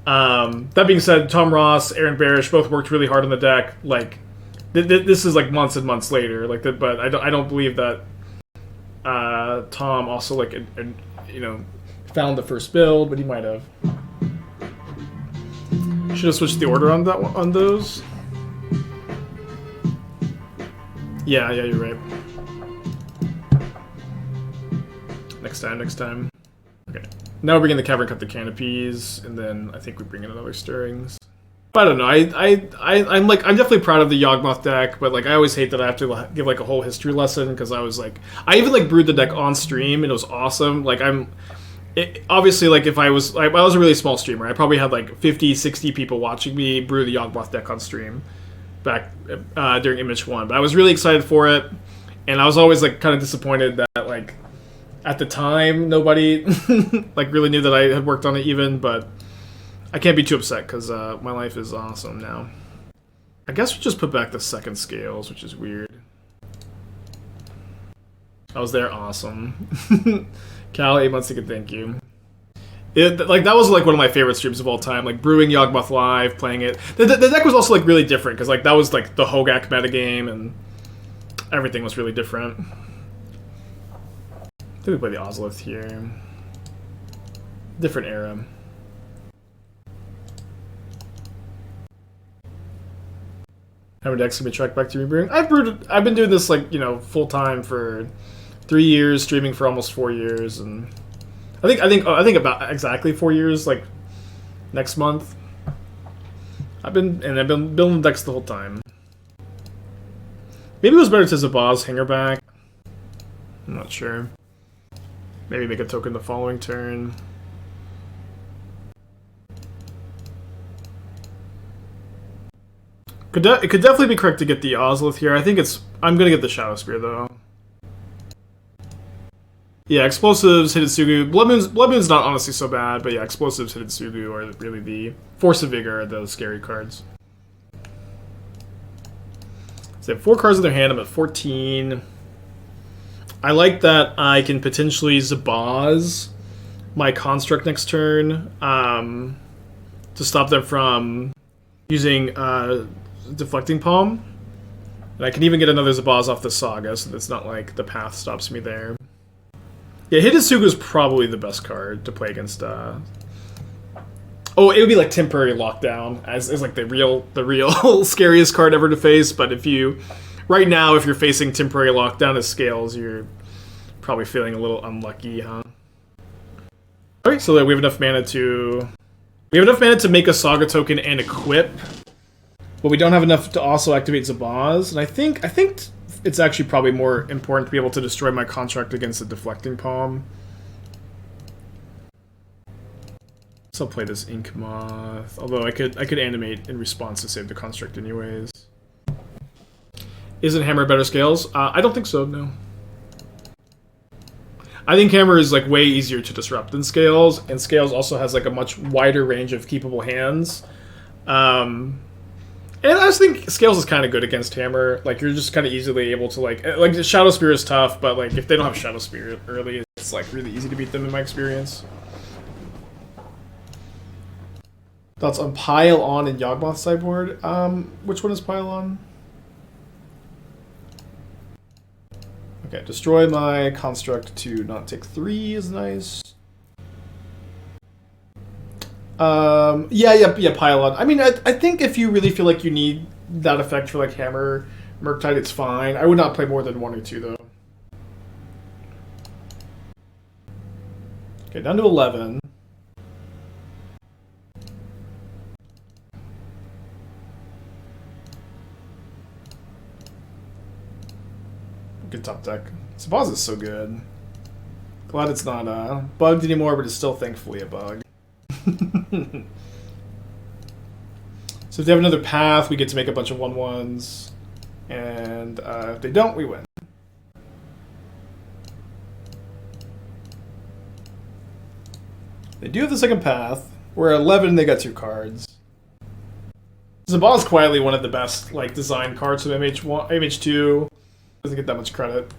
That being said, Tom Ross, Aaron Barish both worked really hard on the deck. Like this is like months and months later. Like that, but I don't believe that Tom also like you know, found the first build, but he might have. Should have switched the order on that one, on those. Yeah, you're right. Next time. Okay. Now we bring in the cavern, cut the canopies, and then I think we bring in another stirrings. But I don't know. I'm definitely proud of the Yawgmoth deck, but like I always hate that I have to give like a whole history lesson because I was like, I even like brewed the deck on stream and it was awesome. Like obviously, like if I was a really small streamer, I probably had like 50, 60 people watching me brew the Yawgmoth deck on stream. back during Image 1. But I was really excited for it, and I was always like kind of disappointed that like at the time nobody like really knew that I had worked on it even. But I can't be too upset because my life is awesome now. I guess we just put back the second scales, which is weird. I was there, awesome. Cal, 8 months ago, thank you. Like that was like one of my favorite streams of all time. Like brewing Yawgmoth live, playing it. The deck was also like really different because like that was like the Hogak metagame and everything was really different. I think we play the Ozolith here. Different era. How many decks can be tracked back to rebrewing? I've been doing this like, you know, full time for 3 years, streaming for almost 4 years, and I think about exactly 4 years, like next month. I've been building decks the whole time. Maybe it was better to Zabaz Hangarback. I'm not sure. Maybe make a token the following turn. It could definitely be correct to get the Ozolith here. I'm gonna get the Shadowspear though. Yeah, explosives, Hidetsugu. Blood Moon's not honestly so bad, but yeah, explosives, Hidetsugu are really the Force of Vigor are those scary cards. So they have 4 cards in their hand. I'm at 14. I like that I can potentially Zabaz my Construct next turn to stop them from using Deflecting Palm. And I can even get another Zabaz off the Saga, so that's not like the path stops me there. Yeah, Hidetsugu is probably the best card to play against. Oh, it would be like Temporary Lockdown as like the real scariest card ever to face. But if you're facing Temporary Lockdown as Scales, you're probably feeling a little unlucky, huh? All right, so that we have enough mana to make a Saga token and equip, but we don't have enough to also activate Zabaz. And I think it's actually probably more important to be able to destroy my construct against the Deflecting Palm. So I'll play this Inkmoth, although I could animate in response to save the construct anyways. Isn't Hammer better Scales? I don't think so, no. I think Hammer is like way easier to disrupt than Scales, and Scales also has like a much wider range of keepable hands. And I just think Scales is kind of good against Hammer. Like, you're just kind of easily able to, like Shadowspear is tough, but, like, if they don't have Shadowspear early, it's, like, really easy to beat them in my experience. Thoughts on Pile On and Yawgmoth sideboard? Which one is Pile On? Okay, destroy my construct to not take 3 is nice. Yeah, Pile On. I mean, I think if you really feel like you need that effect for like Hammer, Murktide, it's fine. I would not play more than 1 or 2 though. Okay, down to 11. Good top deck. Zabaz is so good. Glad it's not bugged anymore, but it's still thankfully a bug. So if they have another path, we get to make a bunch of 1/1s, and if they don't, we win. They do have the second path. We're at 11, they got 2 cards. Zabaz is quietly one of the best like design cards of MH1, MH2. Doesn't get that much credit.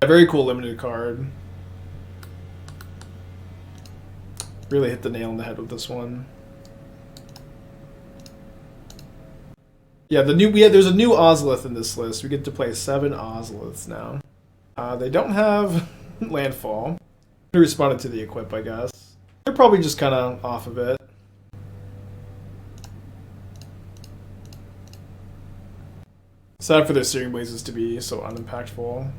A very cool limited card. Really hit the nail on the head with this one. Yeah, there's a new Ozolith in this list. We get to play 7 Ozoliths now. They don't have landfall. They responded to the equip, I guess. They're probably just kind of off of it. Sad for their Searing Blazes to be so unimpactful.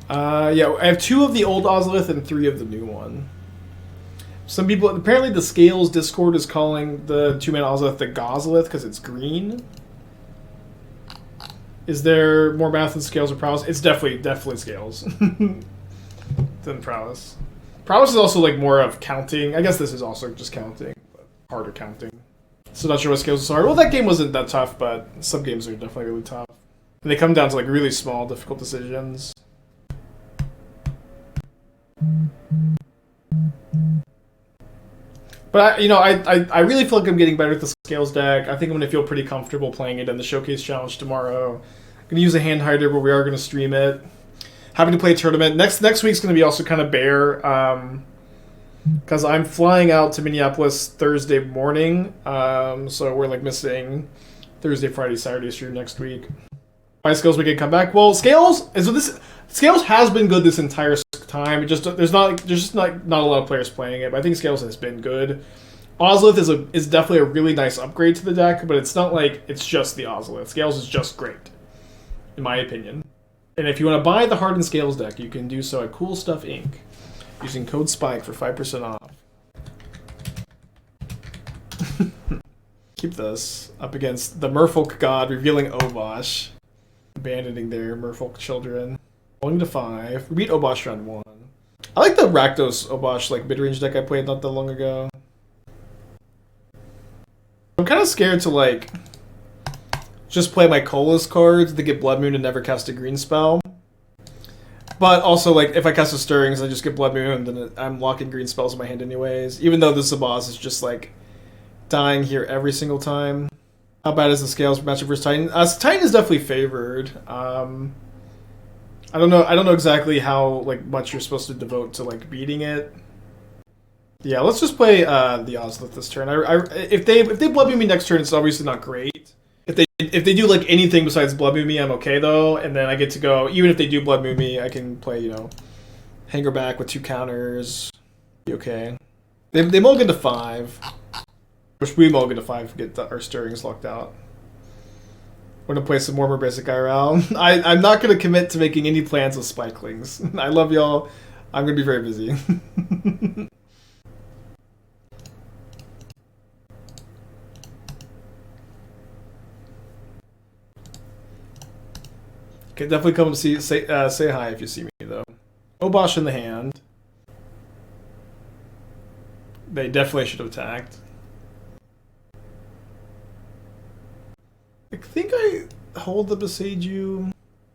Yeah, I have 2 of the old Ozolith and 3 of the new one. Some people, apparently the Scales Discord is calling the 2-mana Ozolith the Ozolith because it's green. Is there more math than Scales or Prowess? It's definitely Scales than Prowess. Prowess is also like more of counting. I guess this is also just counting, but harder counting. So not sure what Scales are. Well, that game wasn't that tough, but some games are definitely really tough. And they come down to like really small, difficult decisions. But I really feel like I'm getting better with the Scales deck. I think I'm going to feel pretty comfortable playing it in the Showcase Challenge tomorrow. I'm going to use a hand hider, but we are going to stream it. Having to play a tournament. Next week's going to be also kind of bare, because I'm flying out to Minneapolis Thursday morning. So we're like missing Thursday, Friday, Saturday stream next week. Why Scales we can come back? Well, Scales has been good this entire time. There's just not a lot of players playing it, but I think Scales has been good. Ozolith is definitely a really nice upgrade to the deck, but it's not like it's just the Ozolith. Scales is just great, in my opinion. And if you want to buy the Hardened Scales deck, you can do so at Cool Stuff Inc. using code SPIKE for 5% off. Keep this up against the Merfolk God revealing Obosh, abandoning their Merfolk children. Going to 5. We beat Obosh round 1. I like the Rakdos Obosh like mid-range deck I played not that long ago. I'm kind of scared to like just play my Colas cards to get Blood Moon and never cast a green spell. But also like if I cast a Stirrings I just get Blood Moon and then I'm locking green spells in my hand anyways. Even though the Zabaz is just like dying here every single time. How bad is the Scales for matchup versus Titan? Titan is definitely favored. I don't know exactly how like much you're supposed to devote to like beating it. Yeah, let's just play the Ozolith this turn. If they Blood Moon me next turn, it's obviously not great. If they do like anything besides Blood Moon me, I'm okay though. And then I get to go. Even if they do Blood Moon me, I can play Hangarback with 2 counters. Be okay. They mulligan to 5. Which we mulligan to 5 to get our Stirrings locked out. We're going to play some more basic IRL. I'm not going to commit to making any plans with Spikelings. I love y'all. I'm going to be very busy. Okay, definitely come and say hi if you see me, though. Obosh in the hand. They definitely should have attacked. I think I hold the Boseiju.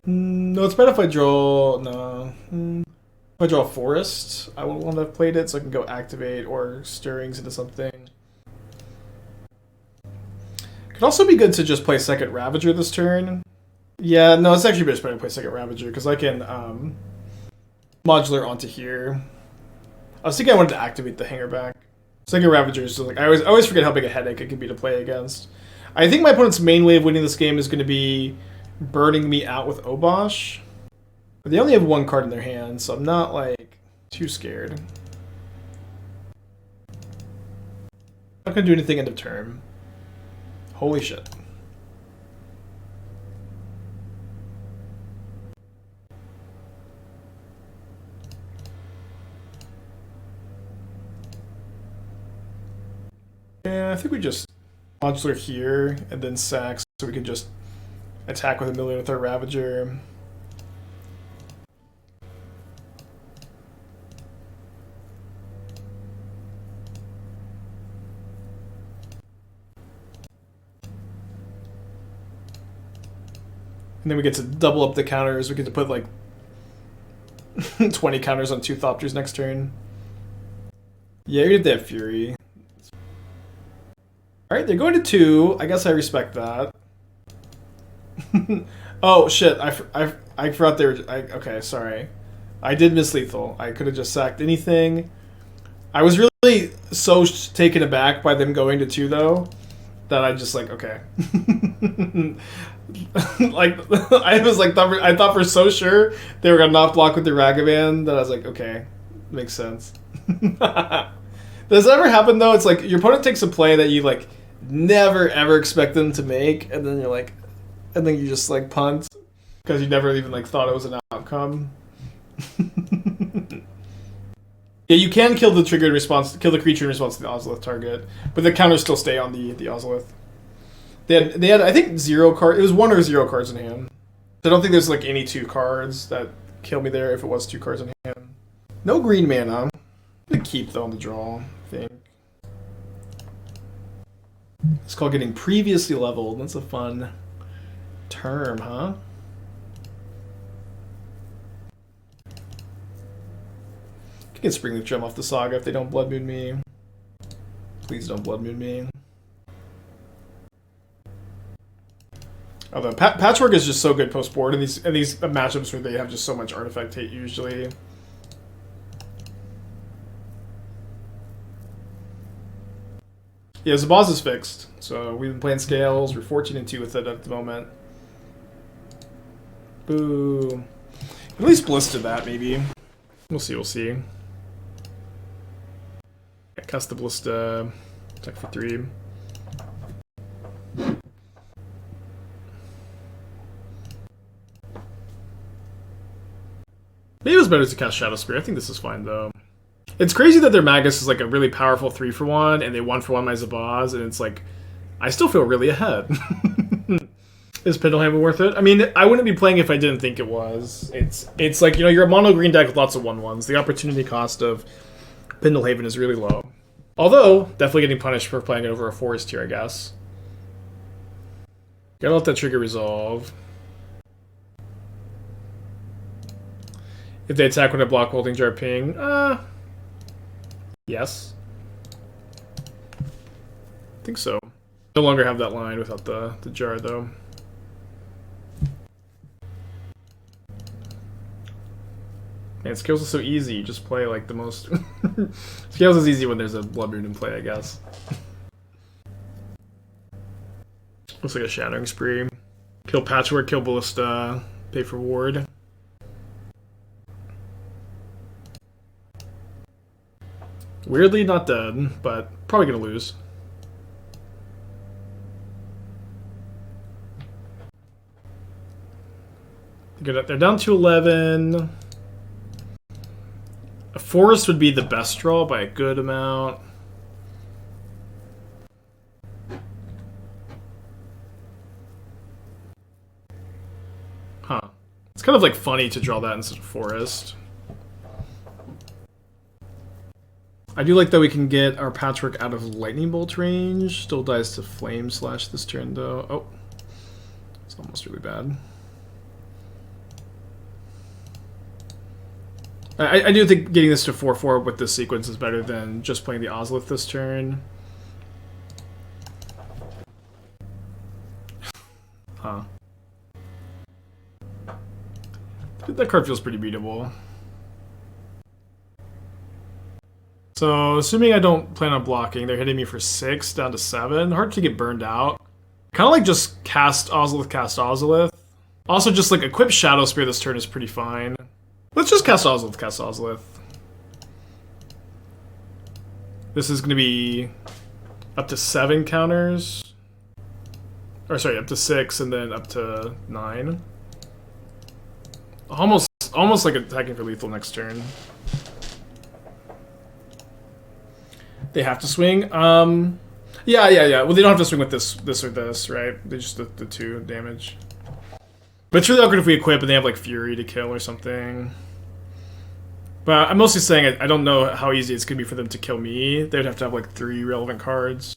No, it's better if I draw... No. If I draw a Forest, I would want to have played it so I can go activate or Stirrings into something. Could also be good to just play second Ravager this turn. Yeah, no, it's actually better to play second Ravager because I can modular onto here. I was thinking I wanted to activate the Hangarback. Second Ravager is just like... I always forget how big a headache it can be to play against. I think my opponent's main way of winning this game is going to be burning me out with Obosh. But they only have 1 card in their hand, so I'm not, like, too scared. Not going to do anything end of turn. Holy shit. Yeah, I think we just... modular here, and then sack, so we can just attack with 1,000,000 with our Ravager. And then we get to double up the counters. We get to put like 20 counters on 2 Thopters next turn. Yeah, we did that Fury. Alright, they're going to 2. I guess I respect that. Oh, shit. I forgot they were... okay, sorry. I did miss lethal. I could have just sacked anything. I was really so taken aback by them going to 2, though, that I just, like, okay. Like, I thought for so sure they were going to not block with the Ragavan that I was like, okay, makes sense. Does that ever happen, though? It's like your opponent takes a play that you, like, never, ever expect them to make, and then you're like... and then you just, like, punt because you never even, like, thought it was an outcome. Yeah, you can kill the trigger in response, kill the creature in response to the Ozolith target, but the counters still stay on the Ozolith. They had I think 0 cards. It was 1 or 0 cards in hand. I don't think there's like any 2 cards that kill me there if it was 2 cards in hand. No green mana. I'm gonna keep though on the draw, I think. It's called getting previously leveled. That's a fun term, huh? I can get Springleaf Drum off the Saga if they don't Blood Moon me. Please don't Blood Moon me. Although Patchwork is just so good post board in these matchups where they have just so much artifact hate usually. Yeah, Zabaz is fixed, so we've been playing Scales. We're 14-2 with it at the moment. Boo. At least Ballista that maybe. We'll see. We'll see. Yeah, cast the Ballista. Attack for 3. Maybe it was better to cast Shadowspear. I think this is fine, though. It's crazy that their Magus is like a really powerful 3-for-1, and they 1-for-1 my Zabaz, and it's like, I still feel really ahead. Is Pendelhaven worth it? I mean, I wouldn't be playing if I didn't think it was. It's like, you know, you're a mono green deck with lots of 1/1s. The opportunity cost of Pendelhaven is really low. Although, definitely getting punished for playing it over a forest here, I guess. Gotta let that trigger resolve. If they attack when I block Welding Jar ping, yes. I think so. No longer have that line without the jar, though. Man, Scales is so easy. You just play like the most... Scales is easy when there's a Blood Moon in play, I guess. Looks like a Shattering Spree. Kill Patchwork, kill Ballista, pay for ward. Weirdly not dead, but probably gonna lose. They're down to 11. A forest would be the best draw by a good amount. Huh. It's kind of like funny to draw that instead of forest. I do like that we can get our Patchwork out of Lightning Bolt range. Still dies to Flame Slash this turn, though. Oh. It's almost really bad. I do think getting this to 4-4 with this sequence is better than just playing the Ozolith this turn. Huh. That card feels pretty beatable. So, assuming I don't plan on blocking, they're hitting me for 6, down to 7. Hard to get burned out. Kind of like just cast Ozolith. Also, just like equip Shadowspear this turn is pretty fine. Let's just cast Ozolith. This is going to be up to 7 counters. Or sorry, up to 6 and then up to 9. Almost like attacking for lethal next turn. They have to swing. Yeah. Well, they don't have to swing with this or this, right? They just the 2 damage. But it's really awkward if we equip and they have like Fury to kill or something. But I'm mostly saying I don't know how easy it's gonna be for them to kill me. They would have to have like 3 relevant cards.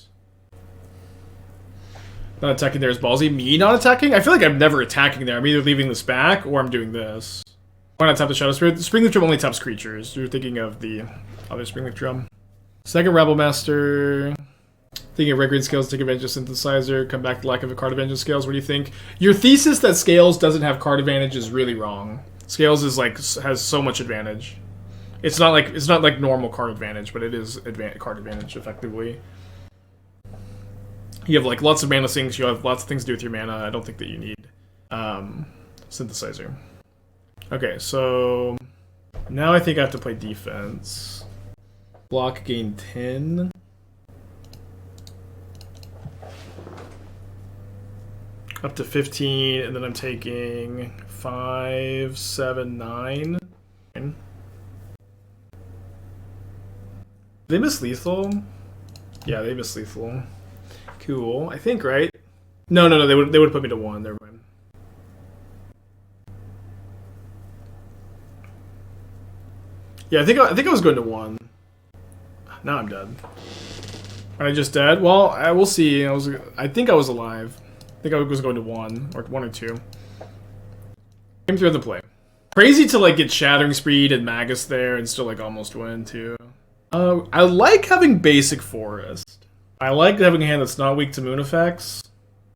Not attacking there is ballsy. Me not attacking? I feel like I'm never attacking there. I'm either leaving this back or I'm doing this. Why not tap the Shadowspear? The Springleaf Drum only taps creatures. You're thinking of the other Springleaf Drum. Second Rebel Master. Thinking of Red Green Scales, take advantage of Synthesizer, come back to lack of a card advantage of Scales. What do you think? Your thesis that Scales doesn't have card advantage is really wrong. Scales is like has so much advantage. It's not like normal card advantage, but it is card advantage effectively. You have like lots of mana sinks. You have lots of things to do with your mana. I don't think that you need Synthesizer. Okay, so now I think I have to play defense. Block, gain 10. Up to 15, and then I'm taking 5, 7, 9. They miss lethal? Yeah, they miss lethal. Cool. I think, right? No. They would put me to 1. Never mind. Yeah, I think I was going to 1. Now I'm dead. Am I just dead? Well, we'll see. I think I was alive. I think I was going to 1 or 2. Came through the play. Crazy to like get Shattering Speed and Magus there and still like almost win too. I like having basic Forest. I like having a hand that's not weak to moon effects.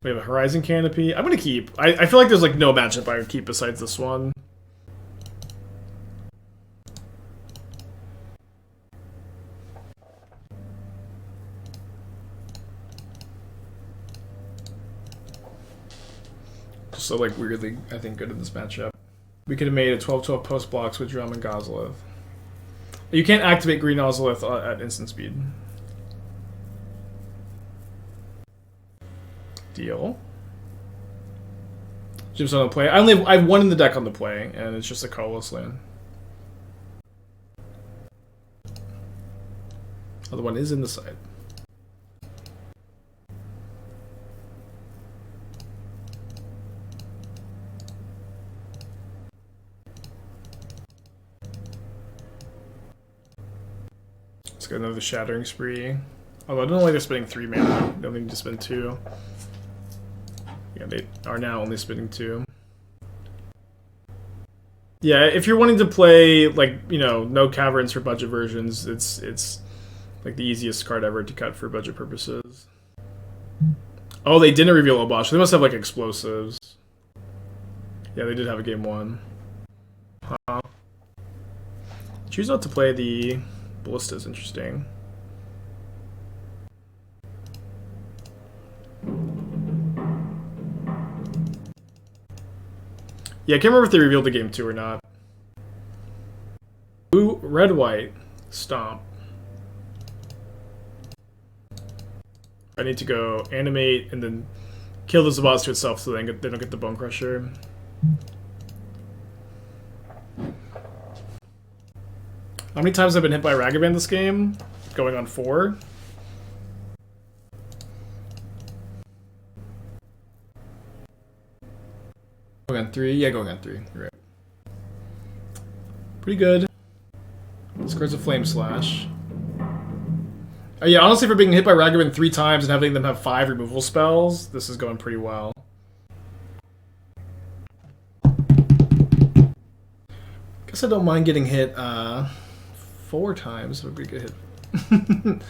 We have a Horizon Canopy. I'm gonna keep. I feel like there's like no matchup I would keep besides this one. Just so like weirdly, I think good in this matchup. We could have made a 12/12 post blocks with Drum and Ozolith. You can't activate green Ozolith at instant speed. Deal. Gemstone on the play. I have 1 in the deck on the play, and it's just a colorless land. Other one is in the side. Let's get another Shattering Spree. Although I don't know why they're spending 3 mana. They only need to spend 2. Yeah, they are now only spending 2. Yeah, if you're wanting to play, like, you know, no caverns for budget versions, it's like the easiest card ever to cut for budget purposes. Oh, they didn't reveal Obosh. They must have, like, explosives. Yeah, they did have a game 1. Huh. Choose not to play the Ballista is interesting. Yeah, I can't remember if they revealed the game 2 or not. Blue, red, white, stomp. I need to go animate and then kill the Zabaz to itself so they don't get the Bone Crusher. How many times have I been hit by Ragavan this game? Going on 4. Going on 3? Yeah, going on 3. You're right. Pretty good. This card's a Flame Slash. Oh, yeah, honestly, for being hit by Ragavan 3 times and having them have 5 removal spells, this is going pretty well. Guess I don't mind getting hit 4 times. Would be a good hit.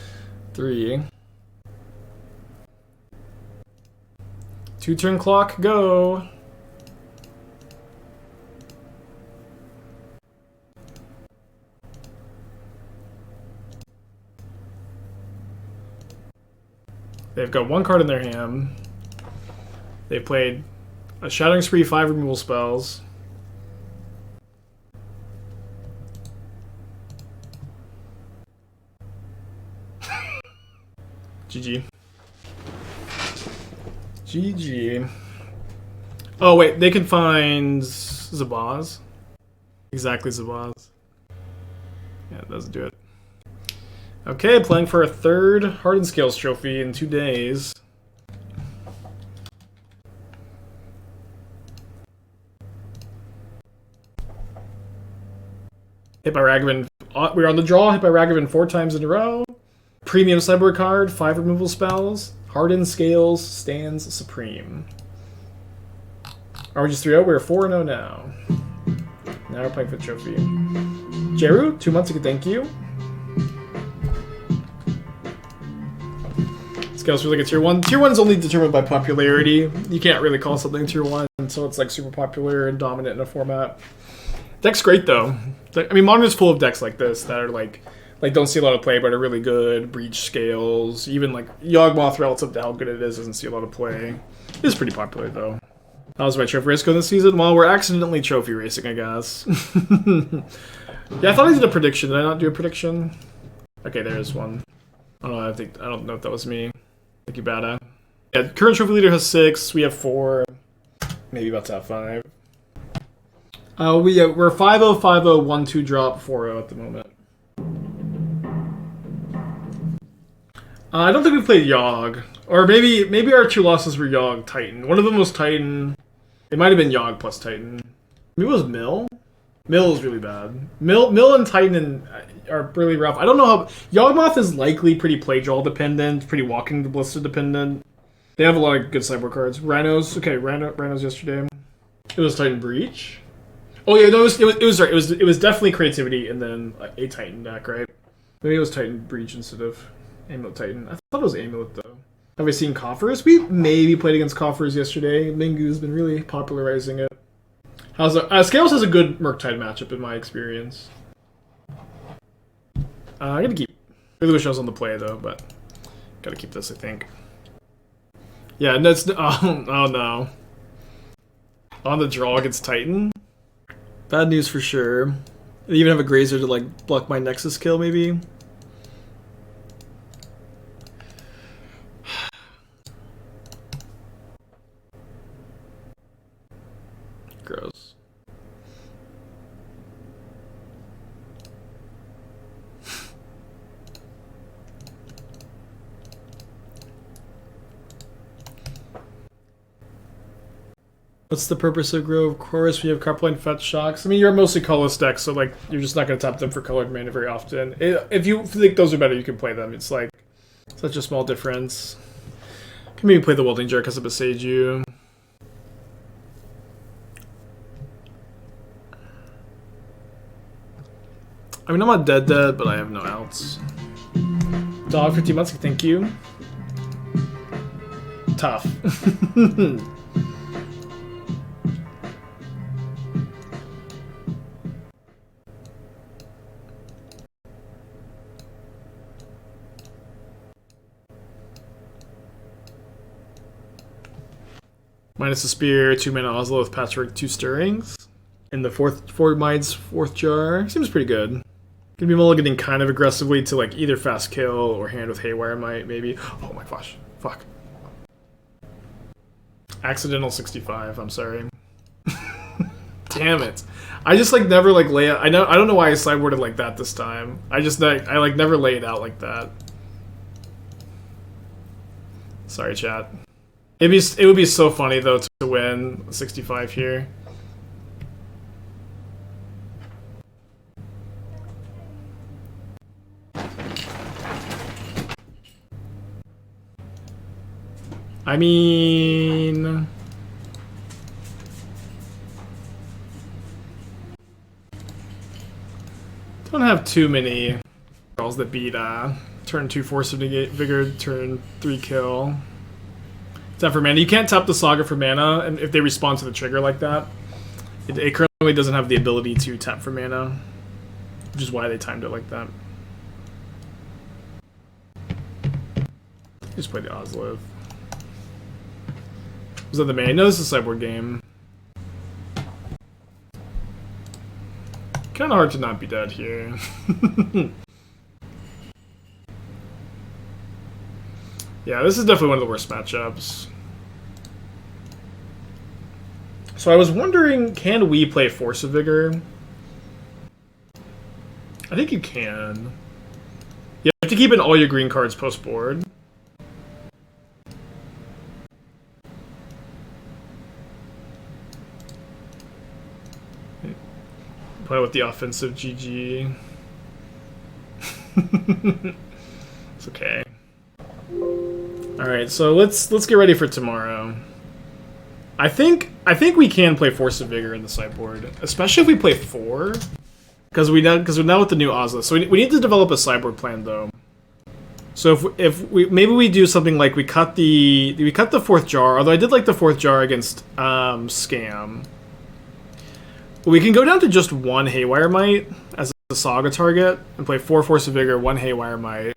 3. 2-turn clock, go! They've got 1 card in their hand. They've played a Shattering Spree, 5 removal spells. GG. GG. Oh, wait, they can find Zabaz. Exactly, Zabaz. Yeah, it doesn't do it. Okay, playing for a 3rd Hardened Scales trophy in 2 days. Hit by Ragavan. We're on the draw, hit by Ragavan 4 times in a row. Premium sideboard card, 5 removal spells. Hardened Scales stands supreme. Are we just 3-0? We're 4-0 now. Now we're playing for the trophy. Jeru, 2 months ago, thank you. Scales for like a tier 1. Tier 1 is only determined by popularity. You can't really call something tier 1 until it's like super popular and dominant in a format. Deck's great though. I mean, Modern is full of decks like this that are like don't see a lot of play but are really good. Breach Scales, even like Yawgmoth relative to how good it is doesn't see a lot of play. It's pretty popular though. How was my trophy race going this season? Well, we're accidentally trophy racing, I guess. Yeah, I thought I did a prediction. Did I not do a prediction? Okay, there is one. I don't know if that was me. Thank you, Bada. Yeah, current trophy leader has 6. We have 4. Maybe about to have 5. We're 5-0, 5-0, 1-2 drop, 4-0 at the moment. I don't think we played Yogg. Or maybe our 2 losses were Yogg Titan. One of them was Titan. It might have been Yogg plus Titan. Maybe it was Mill? Mill is really bad. Mill and Titan are really rough. I don't know how... Yawgmoth is likely pretty play draw dependent, pretty Walking Ballista dependent. They have a lot of good sideboard cards. Rhinos. Okay, Rhinos yesterday. It was Titan Breach. Oh yeah, no, it was definitely creativity and then a Titan deck, right? Maybe it was Titan Breach instead of Amulet Titan. I thought it was Amulet though. Have we seen Coffers? We maybe played against Coffers yesterday. Mingu's been really popularizing it. How's Scales has a good Murktide matchup in my experience. I'm gonna keep. Really wish I was on the play though, but gotta keep this, I think. Yeah, and that's oh no. On the draw against Titan. Bad news for sure. They even have a Grazer to like block my Nexus kill, maybe. Gross. What's the purpose of Grove? Of course, we have Karplusan Fetch Shocks. I mean, you're mostly colorless decks, so like you're just not going to tap them for colored mana very often. If you think those are better, you can play them. It's like such a small difference. Can maybe play the Welding Jar because of Boseiju. I mean, I'm not dead, but I have no outs. Dog 15 months, thank you. Tough. Minus a Spear, 2 mana Ozolith, Patchwork, 2 Stirrings. In the 4 Mites, 4th Jar. Seems pretty good. Gonna be mulliganing kind of aggressively to like either fast kill or hand with Haywire Mite, maybe. Oh my gosh. Fuck. Accidental 65, I'm sorry. Damn it. I just like never like lay out. I don't know why I sideboarded like that this time. I like never lay it out like that. Sorry, chat. It would be so funny though to win 65 here. I mean, don't have too many calls that beat turn 2 Force of Vigor, turn 3 kill. Tap for mana. You can't tap the Saga for mana, and if they respond to the trigger like that, it currently doesn't have the ability to tap for mana, which is why they timed it like that. Just play the Ozolith. Was that the main? No, this is a sideboard game. Kind of hard to not be dead here. Yeah, this is definitely one of the worst matchups. So I was wondering, can we play Force of Vigor? I think you can. You have to keep in all your green cards post-board. Play with the offensive GG. It's okay. Alright, so let's get ready for tomorrow. I think we can play Force of Vigor in the sideboard, especially if we play 4, because we're now with the new Ozolith. So we need to develop a sideboard plan though. So if we maybe we do something like we cut the 4th Jar. Although I did like the 4th Jar against Scam. We can go down to just 1 Haywire Mite as a Saga target and play 4 Force of Vigor, 1 Haywire Mite.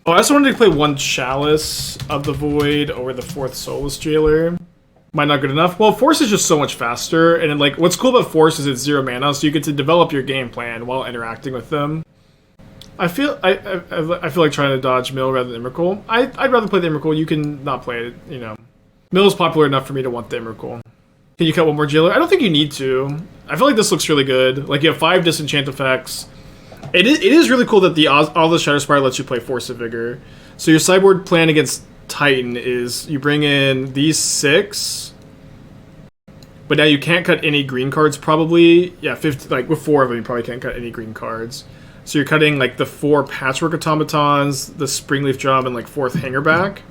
Oh, I also wanted to play 1 Chalice of the Void over the 4th Soulless Jailer. Might not good enough. Well, Force is just so much faster, and like what's cool about Force is it's 0 mana, so you get to develop your game plan while interacting with them. I feel like trying to dodge Mill rather than Emrakul. I'd rather play the Emrakul. You can not play it, you know. Mill is popular enough for me to want the Emrakul. Can you cut 1 more Jailer? I don't think you need to. I feel like this looks really good. Like you have 5 disenchant effects. It is really cool that all the Shadowspire lets you play Force of Vigor. So your sideboard plan against Titan is you bring in these 6, but now you can't cut any green cards probably. Yeah, 50, like with 4 of them you probably can't cut any green cards. So you're cutting like the 4 Patchwork Automatons, the Springleaf Drum, and like 4th Hangarback.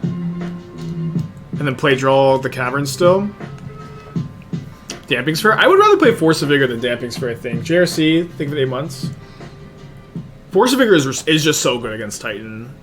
And then play draw the Caverns still. Damping Sphere? I would rather play Force of Vigor than Damping Sphere, I think. JRC, think of 8 months. Force of Vigor is just so good against Titan.